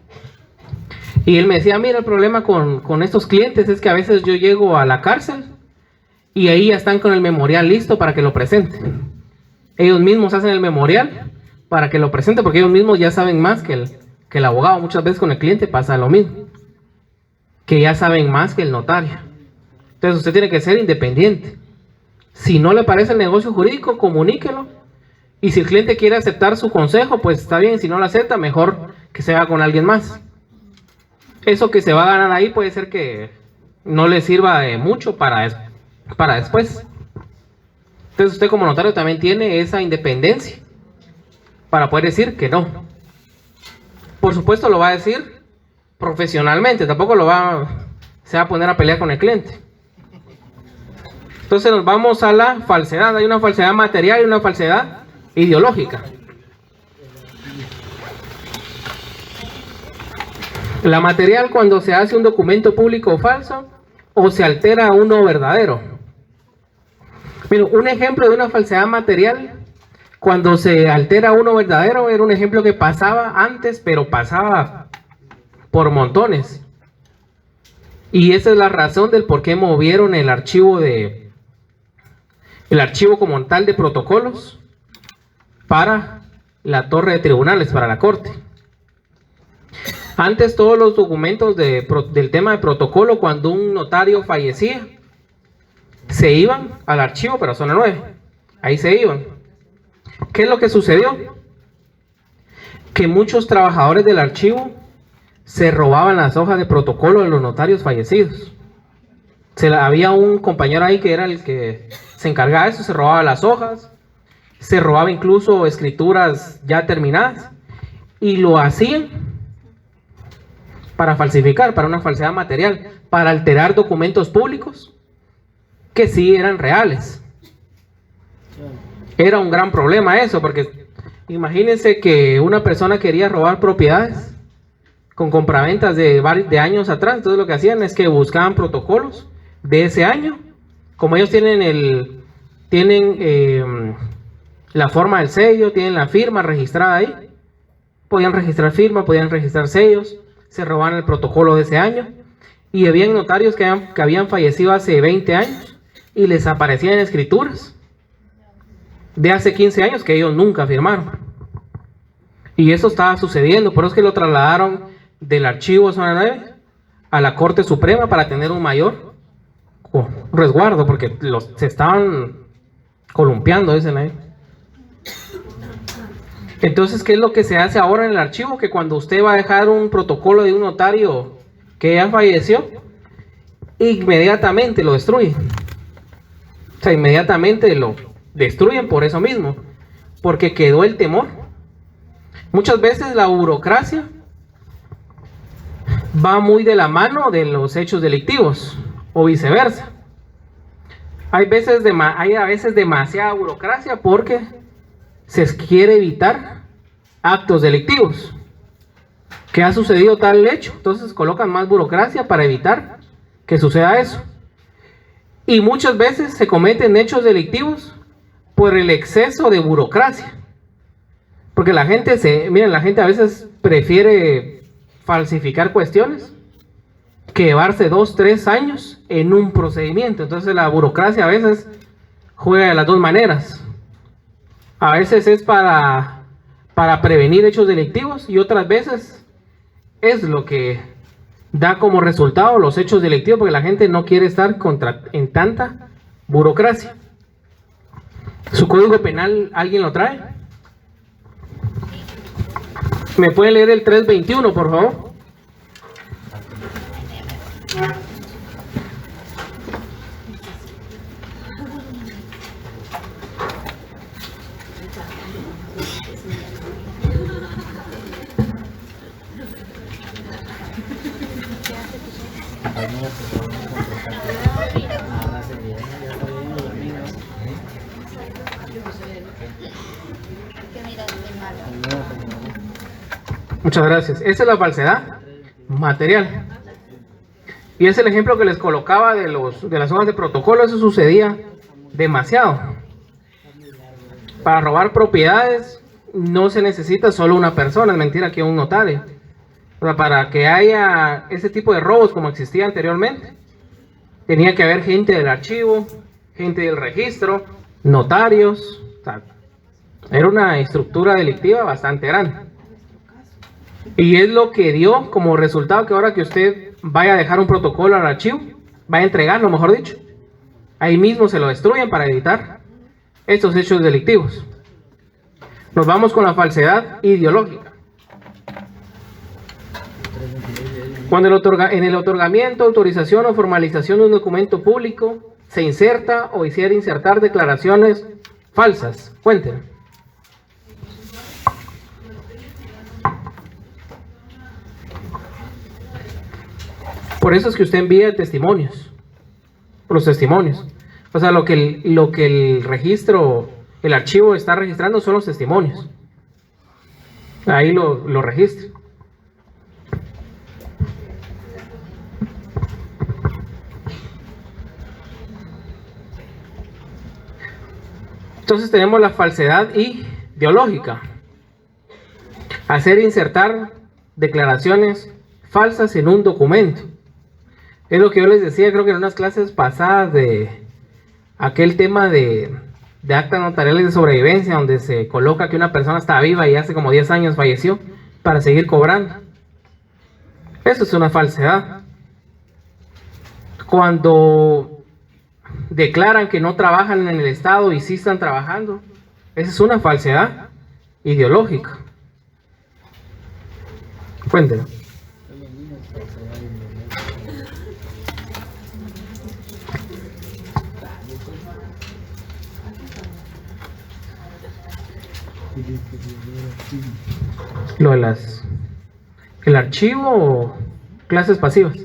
Y él me decía, mira, el problema con estos clientes es que a veces yo llego a la cárcel y ahí ya están con el memorial listo para que lo presenten. Ellos mismos hacen el memorial para que lo presenten porque ellos mismos ya saben más que el abogado. Muchas veces con el cliente pasa lo mismo, que ya saben más que el notario. Entonces usted tiene que ser independiente. Si no le parece el negocio jurídico, comuníquelo. Y si el cliente quiere aceptar su consejo, pues está bien. Si no lo acepta, mejor que se haga con alguien más. Eso que se va a ganar ahí puede ser que no le sirva de mucho para después. Entonces usted como notario también tiene esa independencia para poder decir que no. Por supuesto lo va a decir profesionalmente. Tampoco se va a poner a pelear con el cliente. Entonces nos vamos a la falsedad. Hay una falsedad material y una falsedad ideológica. La material, cuando se hace un documento público falso o se altera uno verdadero. Mira, un ejemplo de una falsedad material, cuando se altera uno verdadero, era un ejemplo que pasaba antes, pero pasaba por montones. Y esa es la razón del por qué movieron el archivo como tal de protocolos para la torre de tribunales, para la corte. Antes todos los documentos del tema de protocolo, cuando un notario fallecía, se iban al archivo, pero zona 9. Ahí se iban. ¿Qué es lo que sucedió? Que muchos trabajadores del archivo se robaban las hojas de protocolo de los notarios fallecidos. Había un compañero ahí que era el que se encargaba de eso, se robaba las hojas, se robaba incluso escrituras ya terminadas, y lo hacían para falsificar, para una falsedad material, para alterar documentos públicos que sí eran reales. Era un gran problema eso, porque imagínense que una persona quería robar propiedades con compraventas de años atrás. Entonces lo que hacían es que buscaban protocolos de ese año. Como ellos tienen la forma del sello, tienen la firma registrada ahí, podían registrar firma, podían registrar sellos, se robaban el protocolo de ese año. Y habían notarios que habían fallecido hace 20 años y les aparecían escrituras de hace 15 años que ellos nunca firmaron. Y eso estaba sucediendo, por eso es que lo trasladaron del archivo zona 9 a la Corte Suprema para tener un mayor resguardo, porque se estaban columpiando, dicen ahí. Entonces, ¿qué es lo que se hace ahora en el archivo? Que cuando usted va a dejar un protocolo de un notario que ya falleció, inmediatamente lo destruye. O sea, inmediatamente lo destruyen por eso mismo. porque quedó el temor. Muchas veces la burocracia va muy de la mano de los hechos delictivos o viceversa. Hay a veces demasiada burocracia porque se quiere evitar actos delictivos. Que ha sucedido tal hecho, entonces colocan más burocracia para evitar que suceda eso. Y muchas veces se cometen hechos delictivos por el exceso de burocracia. Porque la gente a veces prefiere falsificar cuestiones que llevarse 2, 3 años en un procedimiento. Entonces la burocracia a veces juega de las dos maneras. A veces es para prevenir hechos delictivos y otras veces es lo que da como resultado los hechos delictivos, porque la gente no quiere estar en tanta burocracia. ¿Su código penal alguien lo trae? ¿Me puede leer el 321, por favor? Muchas gracias. Esa es la falsedad material. Y es el ejemplo que les colocaba de las hojas de protocolo. Eso sucedía demasiado. Para robar propiedades no se necesita solo una persona, es mentira que un notario. O sea, para que haya ese tipo de robos como existía anteriormente, tenía que haber gente del archivo, gente del registro, notarios. O sea, era una estructura delictiva bastante grande. Y es lo que dio como resultado que ahora que usted vaya a dejar un protocolo al archivo, vaya a entregarlo, mejor dicho, ahí mismo se lo destruyen para evitar estos hechos delictivos. Nos vamos con la falsedad ideológica. Cuando en el otorgamiento, autorización o formalización de un documento público se inserta o hiciera insertar declaraciones falsas. Cuéntenme. Por eso es que usted envía testimonios, los testimonios. O sea, lo que el registro, el archivo está registrando son los testimonios. Ahí lo registra. Entonces tenemos la falsedad ideológica. Hacer insertar declaraciones falsas en un documento. Es lo que yo les decía, creo que en unas clases pasadas de aquel tema de actas notariales de sobrevivencia, donde se coloca que una persona está viva y hace como 10 años falleció para seguir cobrando. Eso es una falsedad. Cuando declaran que no trabajan en el Estado y sí están trabajando, esa es una falsedad ideológica. Cuéntenme. Lo de el archivo o clases pasivas.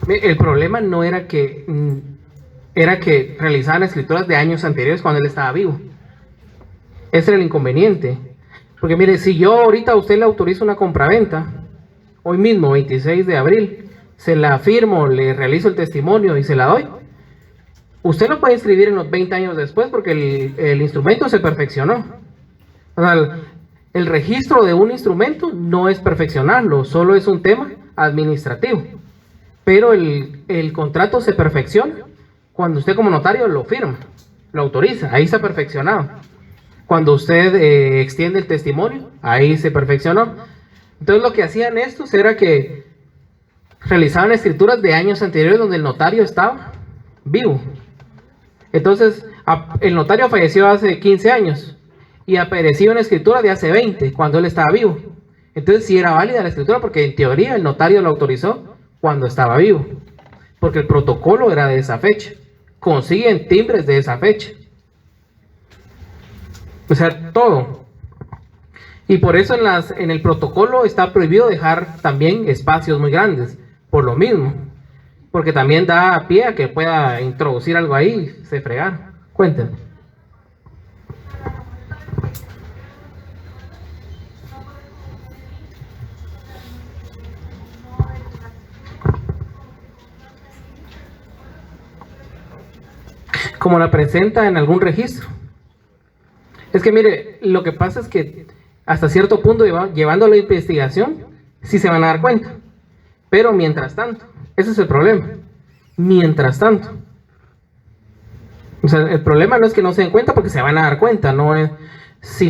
El problema no era que realizaban escrituras de años anteriores cuando él estaba vivo. Ese era el inconveniente. Porque mire, si yo ahorita a usted le autorizo una compraventa, hoy mismo, 26 de abril, se la firmo, le realizo el testimonio y se la doy, usted lo puede inscribir en los 20 años después porque el instrumento se perfeccionó. O sea, el registro de un instrumento no es perfeccionarlo, solo es un tema administrativo. Pero el contrato se perfecciona cuando usted como notario lo firma, lo autoriza, ahí está perfeccionado. Cuando usted extiende el testimonio, ahí se perfeccionó. Entonces lo que hacían estos era que realizaban escrituras de años anteriores donde el notario estaba vivo. Entonces, el notario falleció hace 15 años y apareció una escritura de hace 20, cuando él estaba vivo. Entonces, sí era válida la escritura porque en teoría el notario lo autorizó cuando estaba vivo, porque el protocolo era de esa fecha. Consiguen timbres de esa fecha. O sea, todo. Y por eso en el protocolo está prohibido dejar también espacios muy grandes, por lo mismo. Porque también da pie a que pueda introducir algo ahí y se fregar. Cuéntenme. Como la presenta en algún registro. Es que mire, lo que pasa es que hasta cierto punto, llevando la investigación, sí se van a dar cuenta. Pero mientras tanto, ese es el problema. Mientras tanto. O sea, el problema no es que no se den cuenta porque se van a dar cuenta. No es, si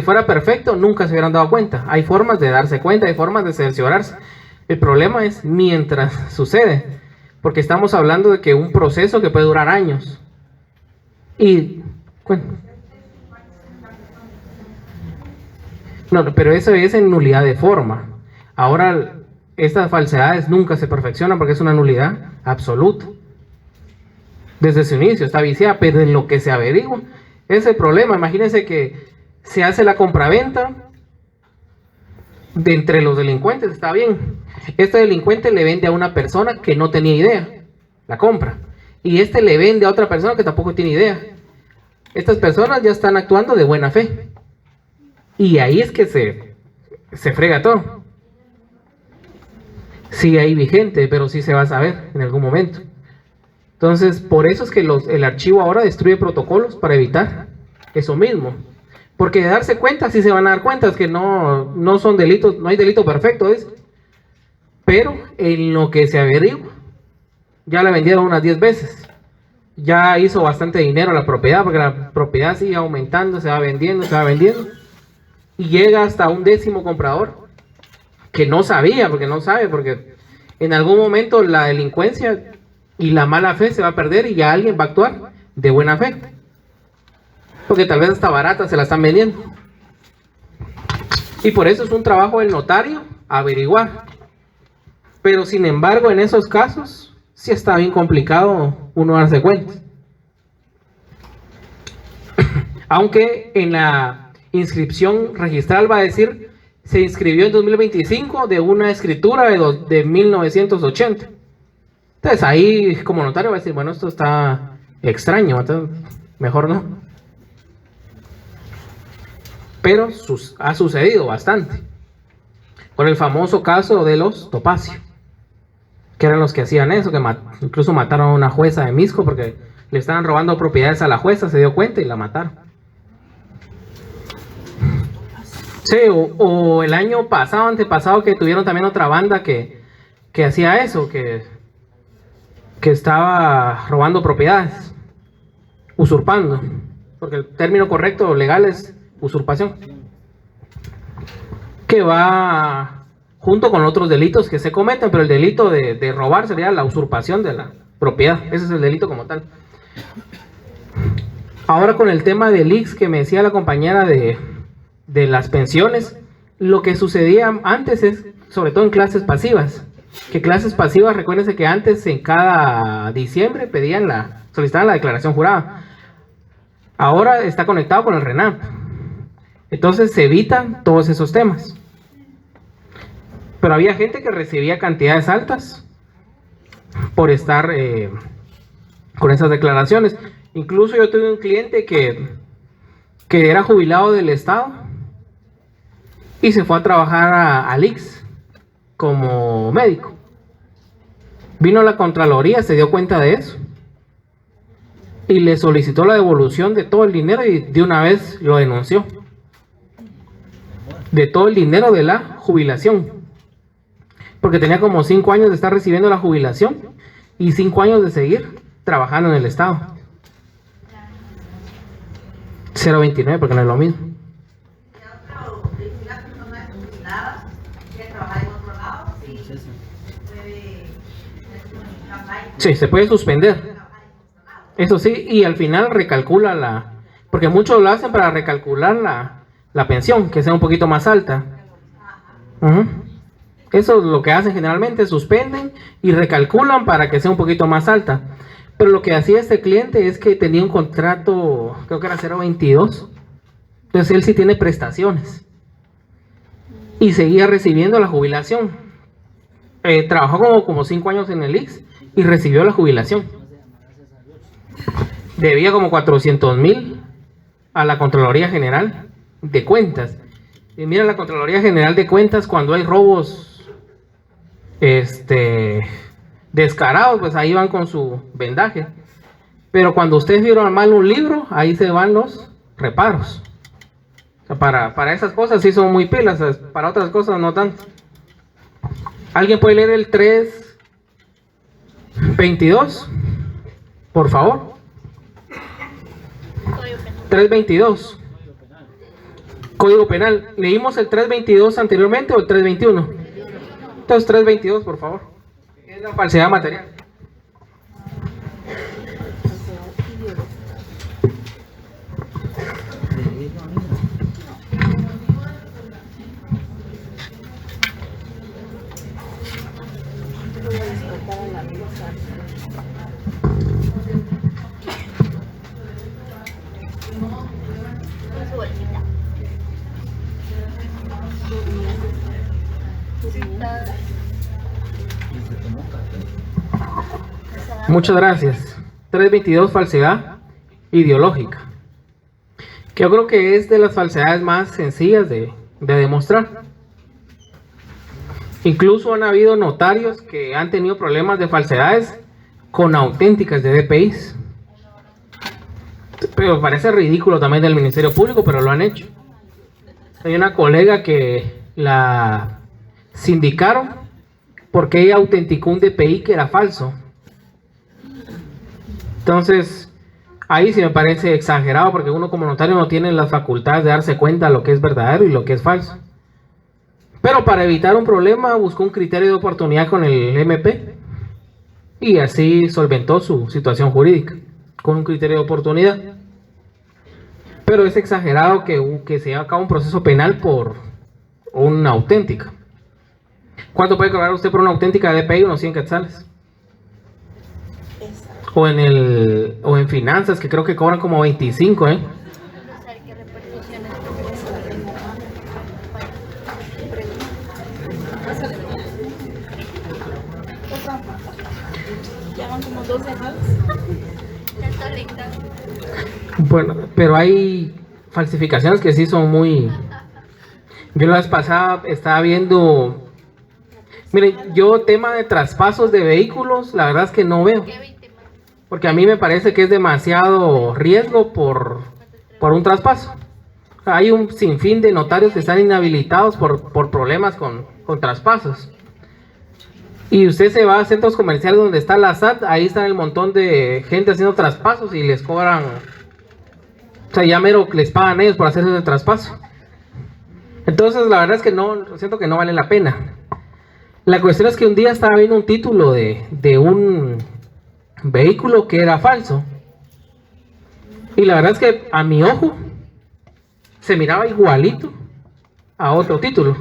fuera perfecto, nunca se hubieran dado cuenta. Hay formas de darse cuenta, hay formas de cerciorarse. El problema es mientras sucede. Porque estamos hablando de que un proceso que puede durar años. Y, bueno. No, pero eso es en nulidad de forma. Ahora, estas falsedades nunca se perfeccionan porque es una nulidad absoluta. Desde su inicio está viciada, pero en lo que se averigua, ese es el problema. Imagínense que se hace la compraventa de entre los delincuentes, está bien. Este delincuente le vende a una persona que no tenía idea, la compra. Y este le vende a otra persona que tampoco tiene idea. Estas personas ya están actuando de buena fe. Y ahí es que se frega todo. Sigue ahí vigente, pero sí se va a saber en algún momento. Entonces, por eso es que el archivo ahora destruye protocolos para evitar eso mismo. Porque de darse cuenta, sí se van a dar cuenta, es que no son delitos, no hay delito perfecto, ¿es? Pero en lo que se averigua, ya la vendieron unas 10 veces. Ya hizo bastante dinero la propiedad, porque la propiedad sigue aumentando, se va vendiendo, y llega hasta un 10º comprador que no sabía, porque en algún momento la delincuencia y la mala fe se va a perder y ya alguien va a actuar de buena fe, porque tal vez hasta barata se la están vendiendo. Y por eso es un trabajo del notario averiguar. Pero sin embargo, en esos casos sí está bien complicado uno darse cuenta. Aunque en la inscripción registral va a decir, se inscribió en 2025 de una escritura de 1980. Entonces ahí como notario va a decir, bueno, esto está extraño, entonces mejor no. Pero ha sucedido bastante. Por el famoso caso de los Topacio, que eran los que hacían eso, que incluso mataron a una jueza de Misco porque le estaban robando propiedades a la jueza, se dio cuenta y la mataron. Sí, o el año pasado, antepasado, que tuvieron también otra banda que hacía eso, que estaba robando propiedades, usurpando, porque el término correcto legal es usurpación, que va junto con otros delitos que se cometen, pero el delito de robar sería la usurpación de la propiedad. Ese es el delito como tal. Ahora con el tema del IX que me decía la compañera de las pensiones, lo que sucedía antes es, sobre todo en clases pasivas, que clases pasivas, recuérdense que antes en cada diciembre solicitaban la declaración jurada. Ahora está conectado con el RENAP. Entonces se evitan todos esos temas. Pero había gente que recibía cantidades altas por estar con esas declaraciones. Incluso yo tuve un cliente que era jubilado del Estado y se fue a trabajar al IX como médico. Vino a la Contraloría, se dio cuenta de eso y le solicitó la devolución de todo el dinero y de una vez lo denunció. De todo el dinero de la jubilación, porque tenía como 5 años de estar recibiendo la jubilación y 5 años de seguir trabajando en el Estado. 0.29, porque no es lo mismo. Sí, se puede suspender. Eso sí, y al final recalcula porque muchos lo hacen para recalcular la pensión, que sea un poquito más alta. Ujú. Eso es lo que hacen generalmente, suspenden y recalculan para que sea un poquito más alta. Pero lo que hacía este cliente es que tenía un contrato, creo que era 0.22. Entonces él sí tiene prestaciones. Y seguía recibiendo la jubilación. Trabajó como 5 años en el IX y recibió la jubilación. Debía como 400,000 a la Contraloría General de Cuentas. Y mira, la Contraloría General de Cuentas, cuando hay robos descarados, pues ahí van con su vendaje. Pero cuando ustedes vieron mal un libro, ahí se van los reparos. O sea, para esas cosas sí son muy pilas, para otras cosas no tanto. ¿Alguien puede leer el 322? Por favor. 322. Código Penal. ¿Leímos el 322 anteriormente o el 321? Entonces 322, por favor. Es la falsedad material. Con su bolsita. Muchas gracias. 322, falsedad ideológica. Que yo creo que es de las falsedades más sencillas de demostrar. Incluso han habido notarios que han tenido problemas de falsedades con auténticas de DPIs. Pero parece ridículo también del Ministerio Público, pero lo han hecho. Hay una colega que la sindicaron porque ella autenticó un DPI que era falso. Entonces, ahí sí me parece exagerado, porque uno como notario no tiene las facultades de darse cuenta de lo que es verdadero y lo que es falso. Pero para evitar un problema buscó un criterio de oportunidad con el MP y así solventó su situación jurídica con un criterio de oportunidad. Pero es exagerado que se lleve a cabo un proceso penal por una auténtica. ¿Cuánto puede cobrar usted por una auténtica de DPI? Unos 100 quetzales. O en finanzas, que creo que cobran como 25, ¿Qué repercusiones tuvo eso? Ya van como 12 años. Bueno, pero hay falsificaciones que sí son muy... Yo la vez pasada estaba viendo... Miren, yo tema de traspasos de vehículos, la verdad es que no veo. Porque a mí me parece que es demasiado riesgo por un traspaso. Hay un sinfín de notarios que están inhabilitados por problemas con traspasos. Y usted se va a centros comerciales donde está la SAT, ahí está el montón de gente haciendo traspasos y les cobran... O sea, ya mero les pagan ellos por hacer ese traspaso. Entonces la verdad es que no, siento que no vale la pena. La cuestión es que un día estaba viendo un título de un vehículo que era falso. Y la verdad es que a mi ojo se miraba igualito a otro título.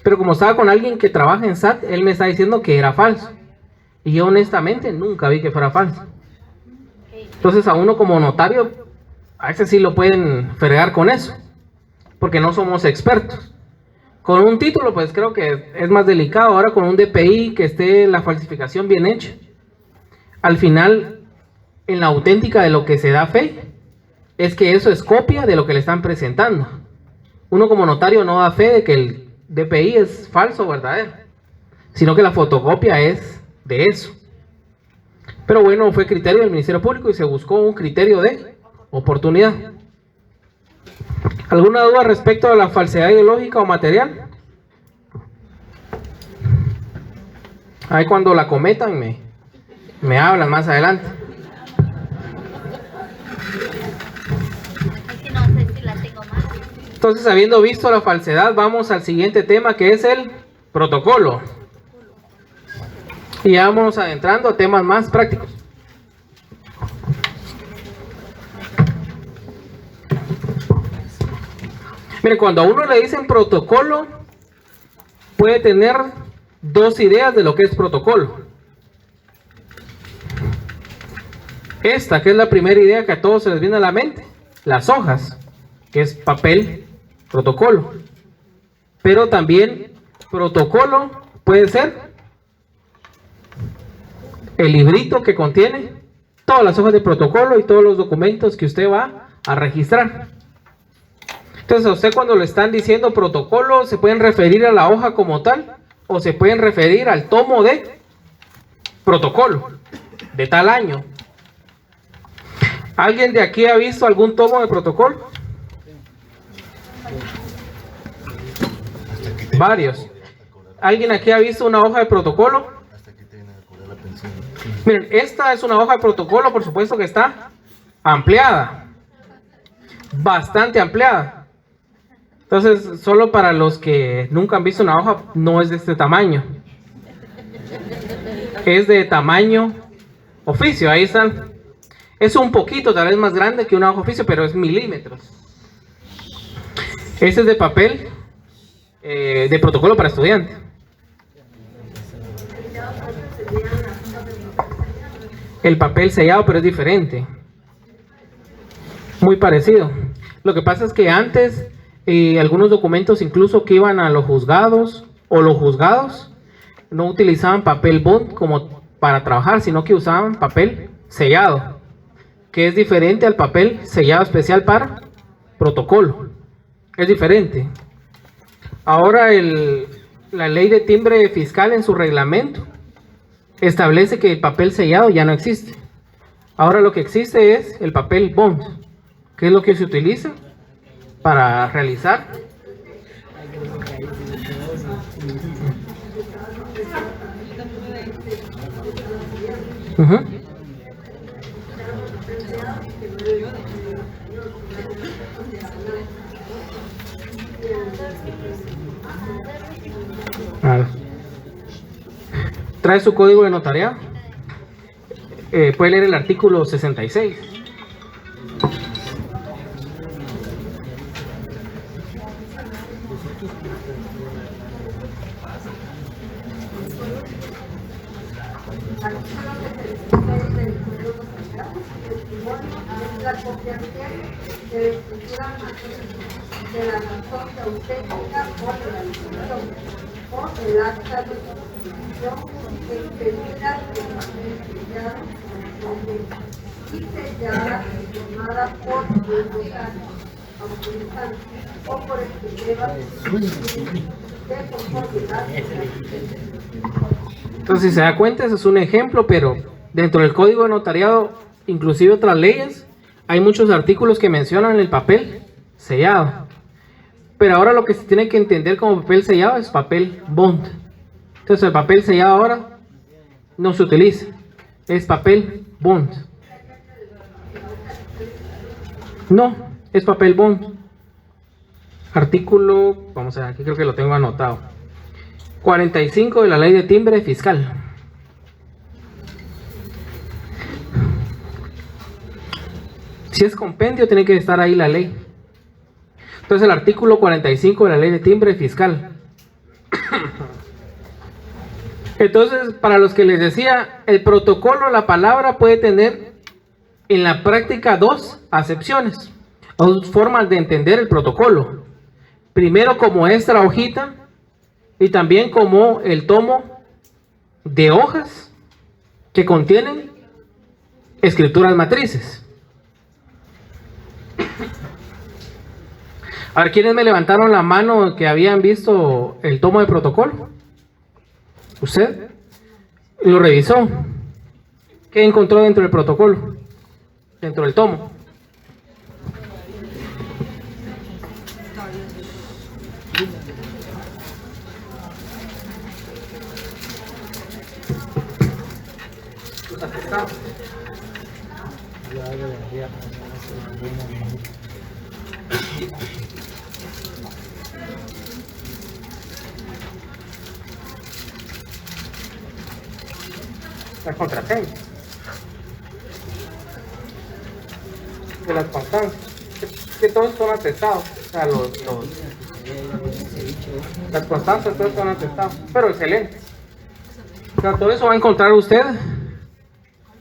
Pero como estaba con alguien que trabaja en SAT, él me está diciendo que era falso. Y yo honestamente nunca vi que fuera falso. Entonces a uno como notario, a veces sí lo pueden fregar con eso. Porque no somos expertos. Con un título pues creo que es más delicado. Ahora con un DPI que esté la falsificación bien hecha. Al final, en la auténtica de lo que se da fe, es que eso es copia de lo que le están presentando. Uno como notario no da fe de que el DPI es falso o verdadero, sino que la fotocopia es de eso. Pero bueno, fue criterio del Ministerio Público y se buscó un criterio de oportunidad. ¿Alguna duda respecto a la falsedad ideológica o material? Ahí cuando la cometan me hablan más adelante. Es que no sé si la tengo más. Entonces, habiendo visto la falsedad, vamos al siguiente tema, que es el protocolo. Y ya vamos adentrando a temas más prácticos. Mire, cuando a uno le dicen protocolo, puede tener dos ideas de lo que es protocolo. Esta, que es la primera idea que a todos se les viene a la mente, las hojas, que es papel, protocolo. Pero también protocolo puede ser el librito que contiene todas las hojas de protocolo y todos los documentos que usted va a registrar. Entonces, a usted cuando le están diciendo protocolo, se pueden referir a la hoja como tal, o se pueden referir al tomo de protocolo, de tal año. ¿Alguien de aquí ha visto algún tomo de protocolo? Varios. ¿Alguien aquí ha visto una hoja de protocolo? Miren, esta es una hoja de protocolo, por supuesto que está ampliada, bastante ampliada. Entonces, solo para los que nunca han visto una hoja, no es de este tamaño. Es de tamaño oficio, ahí están. Es un poquito, tal vez más grande que una hoja oficio, pero es milímetros. Este es de papel de protocolo para estudiante. El papel sellado, pero es diferente. Muy parecido. Lo que pasa es que antes algunos documentos incluso que iban a los juzgados o los juzgados no utilizaban papel bond como para trabajar, sino que usaban papel sellado, que es diferente al papel sellado especial para protocolo. Es diferente. Ahora la ley de timbre fiscal en su reglamento establece que el papel sellado ya no existe. Ahora lo que existe es el papel bond, que es lo que se utiliza para realizar ¿Trae su código de notariado? Puede leer el artículo 66. La copia de escritura de la razón auténtica o de la discusión o el acta de constitución expedida de papel sellado y sellada y firmada por el notario autorizante o por el que lleva de conformidad. Entonces, si se da cuenta, ese es un ejemplo, pero dentro del código de notariado, inclusive otras leyes, hay muchos artículos que mencionan el papel sellado. Pero ahora lo que se tiene que entender como papel sellado es papel bond. Entonces el papel sellado ahora no se utiliza, es papel bond. No, es papel bond. Artículo, vamos a ver, aquí creo que lo tengo anotado. 45 de la ley de timbre fiscal. Si es compendio, tiene que estar ahí la ley. Entonces el artículo 45 de la ley de timbre fiscal. Entonces, para los que les decía, el protocolo, la palabra puede tener en la práctica dos acepciones, o dos formas de entender el protocolo. Primero como esta hojita y también como el tomo de hojas que contienen escrituras matrices. A ver, ¿quiénes me levantaron la mano que habían visto el tomo de protocolo? ¿Usted? ¿Lo revisó? ¿Qué encontró dentro del protocolo? Dentro del tomo. Los atestados. Las contraseñas de las constancias, que todos son atestados. O sea, las constancias, todo eso han atestado. Pero excelente. O sea, todo eso va a encontrar usted,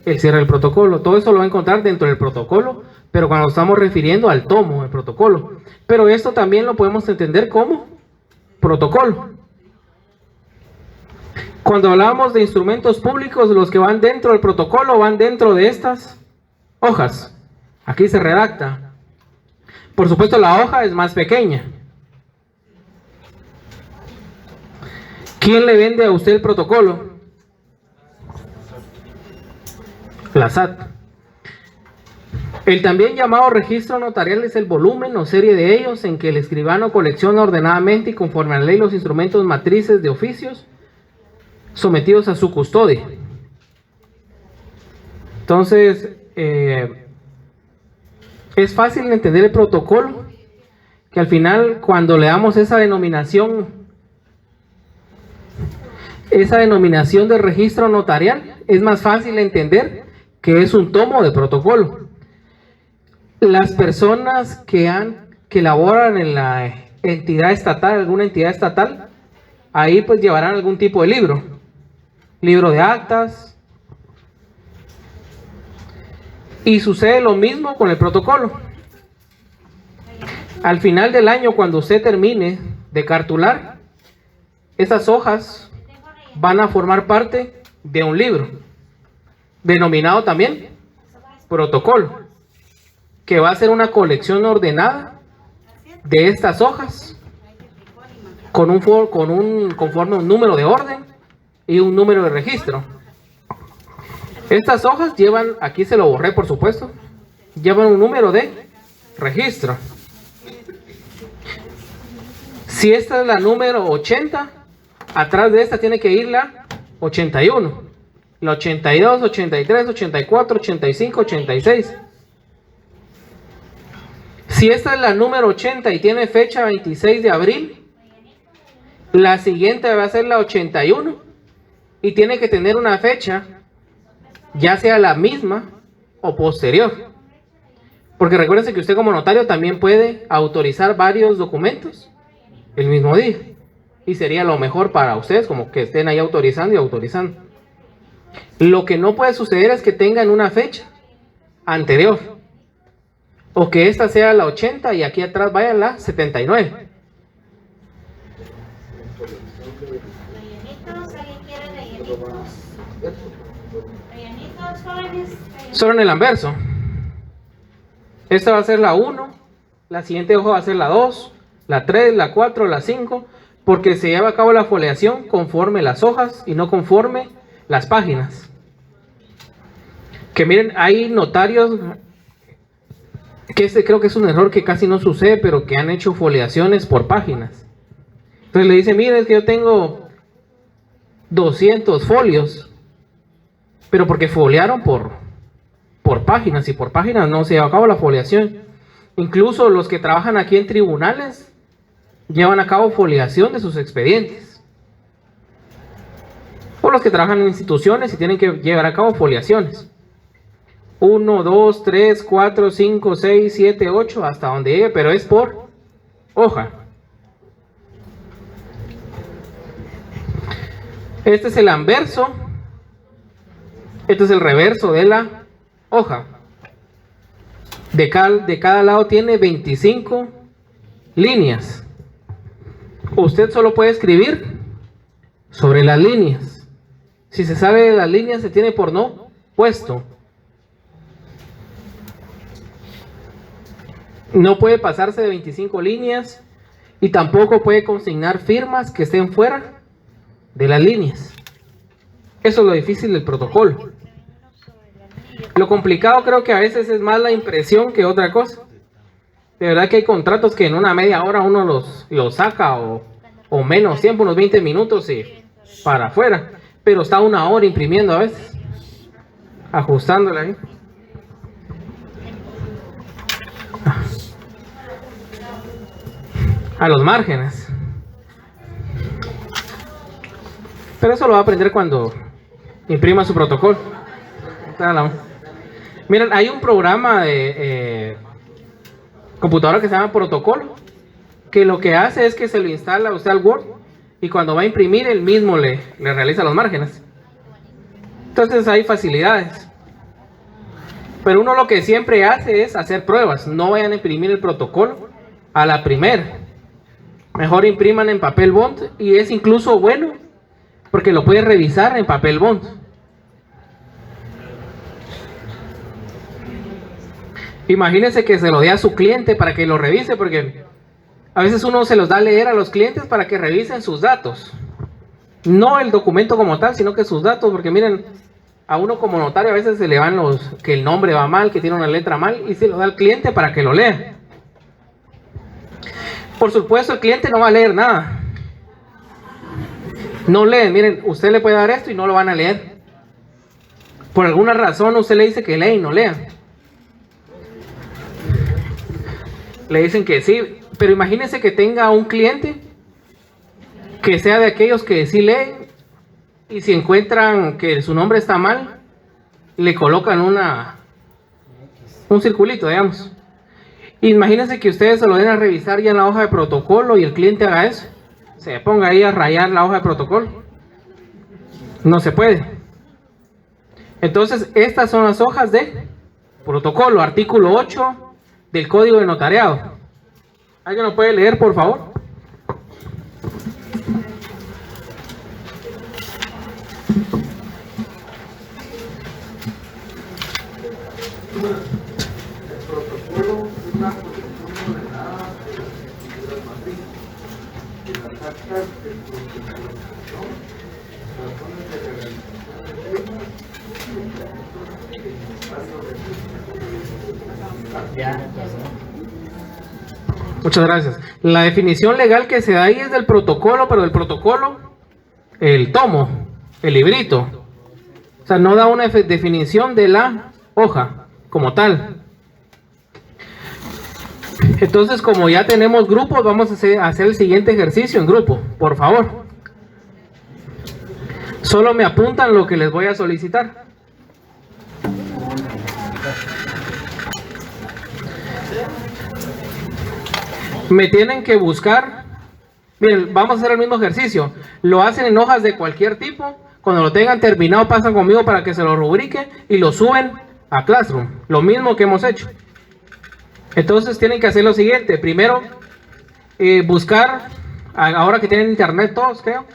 el cierre del protocolo. Todo eso lo va a encontrar dentro del protocolo, pero cuando estamos refiriendo al tomo del protocolo. Pero esto también lo podemos entender como protocolo. Cuando hablamos de instrumentos públicos, los que van dentro del protocolo van dentro de estas hojas. Aquí se redacta. Por supuesto, la hoja es más pequeña. ¿Quién le vende a usted el protocolo? La SAT. El también llamado registro notarial es el volumen o serie de ellos en que el escribano colecciona ordenadamente y conforme a la ley los instrumentos matrices de oficios sometidos a su custodia. Entonces, es fácil entender el protocolo, que al final cuando le damos esa denominación de registro notarial, es más fácil entender que es un tomo de protocolo. Las personas que laboran en la entidad estatal, alguna entidad estatal, ahí pues llevarán algún tipo de libro de actas, y sucede lo mismo con el protocolo. Al final del año, cuando usted termine de cartular, esas hojas van a formar parte de un libro, denominado también protocolo, que va a ser una colección ordenada de estas hojas, conforme a un número de orden y un número de registro. Estas hojas llevan, aquí se lo borré por supuesto, llevan un número de registro. Si esta es la número 80, atrás de esta tiene que ir la 81, la 82, 83, 84, 85, 86. Si esta es la número 80 y tiene fecha 26 de abril, la siguiente va a ser la 81 y tiene que tener una fecha, ya sea la misma o posterior. Porque recuérdense que usted como notario también puede autorizar varios documentos el mismo día. Y sería lo mejor para ustedes, como que estén ahí autorizando y autorizando. Lo que no puede suceder es que tengan una fecha anterior. O que esta sea la 80 y aquí atrás vaya la 79. Solo en el anverso. Esta va a ser la 1, la siguiente hoja va a ser la 2, la 3, la 4, la 5, porque se lleva a cabo la foliación conforme las hojas y no conforme las páginas. Que miren, hay notarios que creo que es un error que casi no sucede, pero que han hecho foliaciones por páginas. Entonces le dice, miren, es que yo tengo 200 folios, pero porque foliaron por páginas, y por páginas no se lleva a cabo la foliación. Incluso los que trabajan aquí en tribunales llevan a cabo foliación de sus expedientes, o los que trabajan en instituciones y tienen que llevar a cabo foliaciones. 1, 2, 3, 4, 5, 6, 7, 8, hasta donde llegue, pero es por hoja. Este es el anverso, este es el reverso de la hoja. De cada lado tiene 25 líneas. Usted solo puede escribir sobre las líneas. Si se sale de las líneas, se tiene por no puesto. No puede pasarse de 25 líneas y tampoco puede consignar firmas que estén fuera de las líneas. Eso es lo difícil del protocolo. Lo complicado creo que a veces es más la impresión que otra cosa. De verdad que hay contratos que en una media hora uno los saca o menos tiempo, unos 20 minutos y para afuera. Pero está una hora imprimiendo a veces, ajustándola ahí. A los márgenes. Pero eso lo va a aprender cuando imprima su protocolo. Miren, hay un programa de computadora que se llama Protocolo, que lo que hace es que se lo instala usted al Word y cuando va a imprimir él mismo le realiza los márgenes. Entonces hay facilidades. Pero uno lo que siempre hace es hacer pruebas. No vayan a imprimir el protocolo a la primera. Mejor impriman en papel bond y es incluso bueno porque lo pueden revisar en papel bond. Imagínense que se lo dé a su cliente para que lo revise, porque a veces uno se los da a leer a los clientes para que revisen sus datos. No el documento como tal, sino que sus datos, porque miren, a uno como notario a veces se le van que el nombre va mal, que tiene una letra mal, y se lo da al cliente para que lo lea. Por supuesto, el cliente no va a leer nada. No leen, miren, usted le puede dar esto y no lo van a leer. Por alguna razón usted le dice que lee y no lea. Le dicen que sí, pero imagínense que tenga un cliente que sea de aquellos que sí leen y si encuentran que su nombre está mal, le colocan un circulito, digamos. Imagínense que ustedes se lo den a revisar ya en la hoja de protocolo y el cliente haga eso. Se ponga ahí a rayar la hoja de protocolo. No se puede. Entonces, estas son las hojas de protocolo, artículo 8 del Código de Notariado. ¿Alguien lo puede leer, por favor? Muchas gracias. La definición legal que se da ahí es del protocolo, pero del protocolo, el tomo, el librito. O sea, no da una definición de la hoja como tal. Entonces, como ya tenemos grupos, vamos a hacer el siguiente ejercicio en grupo, por favor. Solo me apuntan lo que les voy a solicitar. Me tienen que buscar. Miren, vamos a hacer el mismo ejercicio. Lo hacen en hojas de cualquier tipo. Cuando lo tengan terminado, pasan conmigo para que se lo rubrique y lo suben a Classroom. Lo mismo que hemos hecho. Entonces tienen que hacer lo siguiente. Primero, buscar, ahora que tienen internet todos, creo,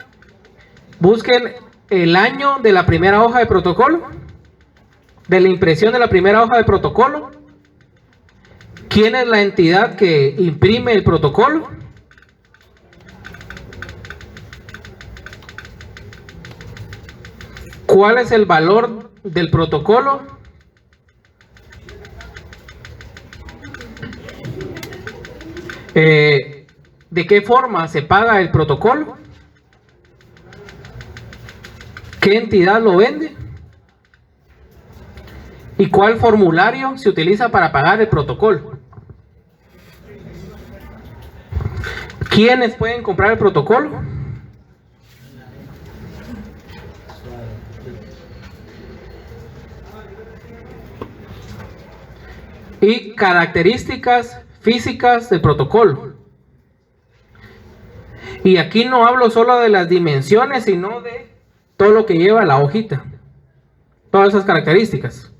busquen el año de la primera hoja de protocolo, de la impresión de la primera hoja de protocolo, quién es la entidad que imprime el protocolo, cuál es el valor del protocolo, de qué forma se paga el protocolo, qué entidad lo vende y cuál formulario se utiliza para pagar el protocolo. ¿Quiénes pueden comprar el protocolo? Y características físicas del protocolo. Y aquí no hablo solo de las dimensiones, sino de todo lo que lleva la hojita. Todas esas características.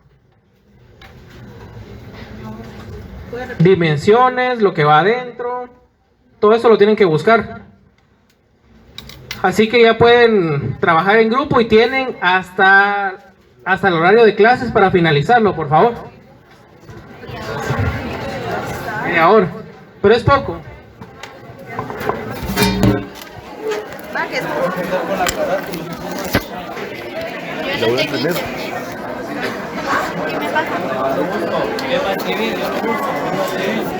Dimensiones, lo que va adentro, todo eso lo tienen que buscar. Así que ya pueden trabajar en grupo y tienen hasta el horario de clases para finalizarlo, por favor. Media hora, pero es poco. Yo no tengo. ¿Qué me pasa?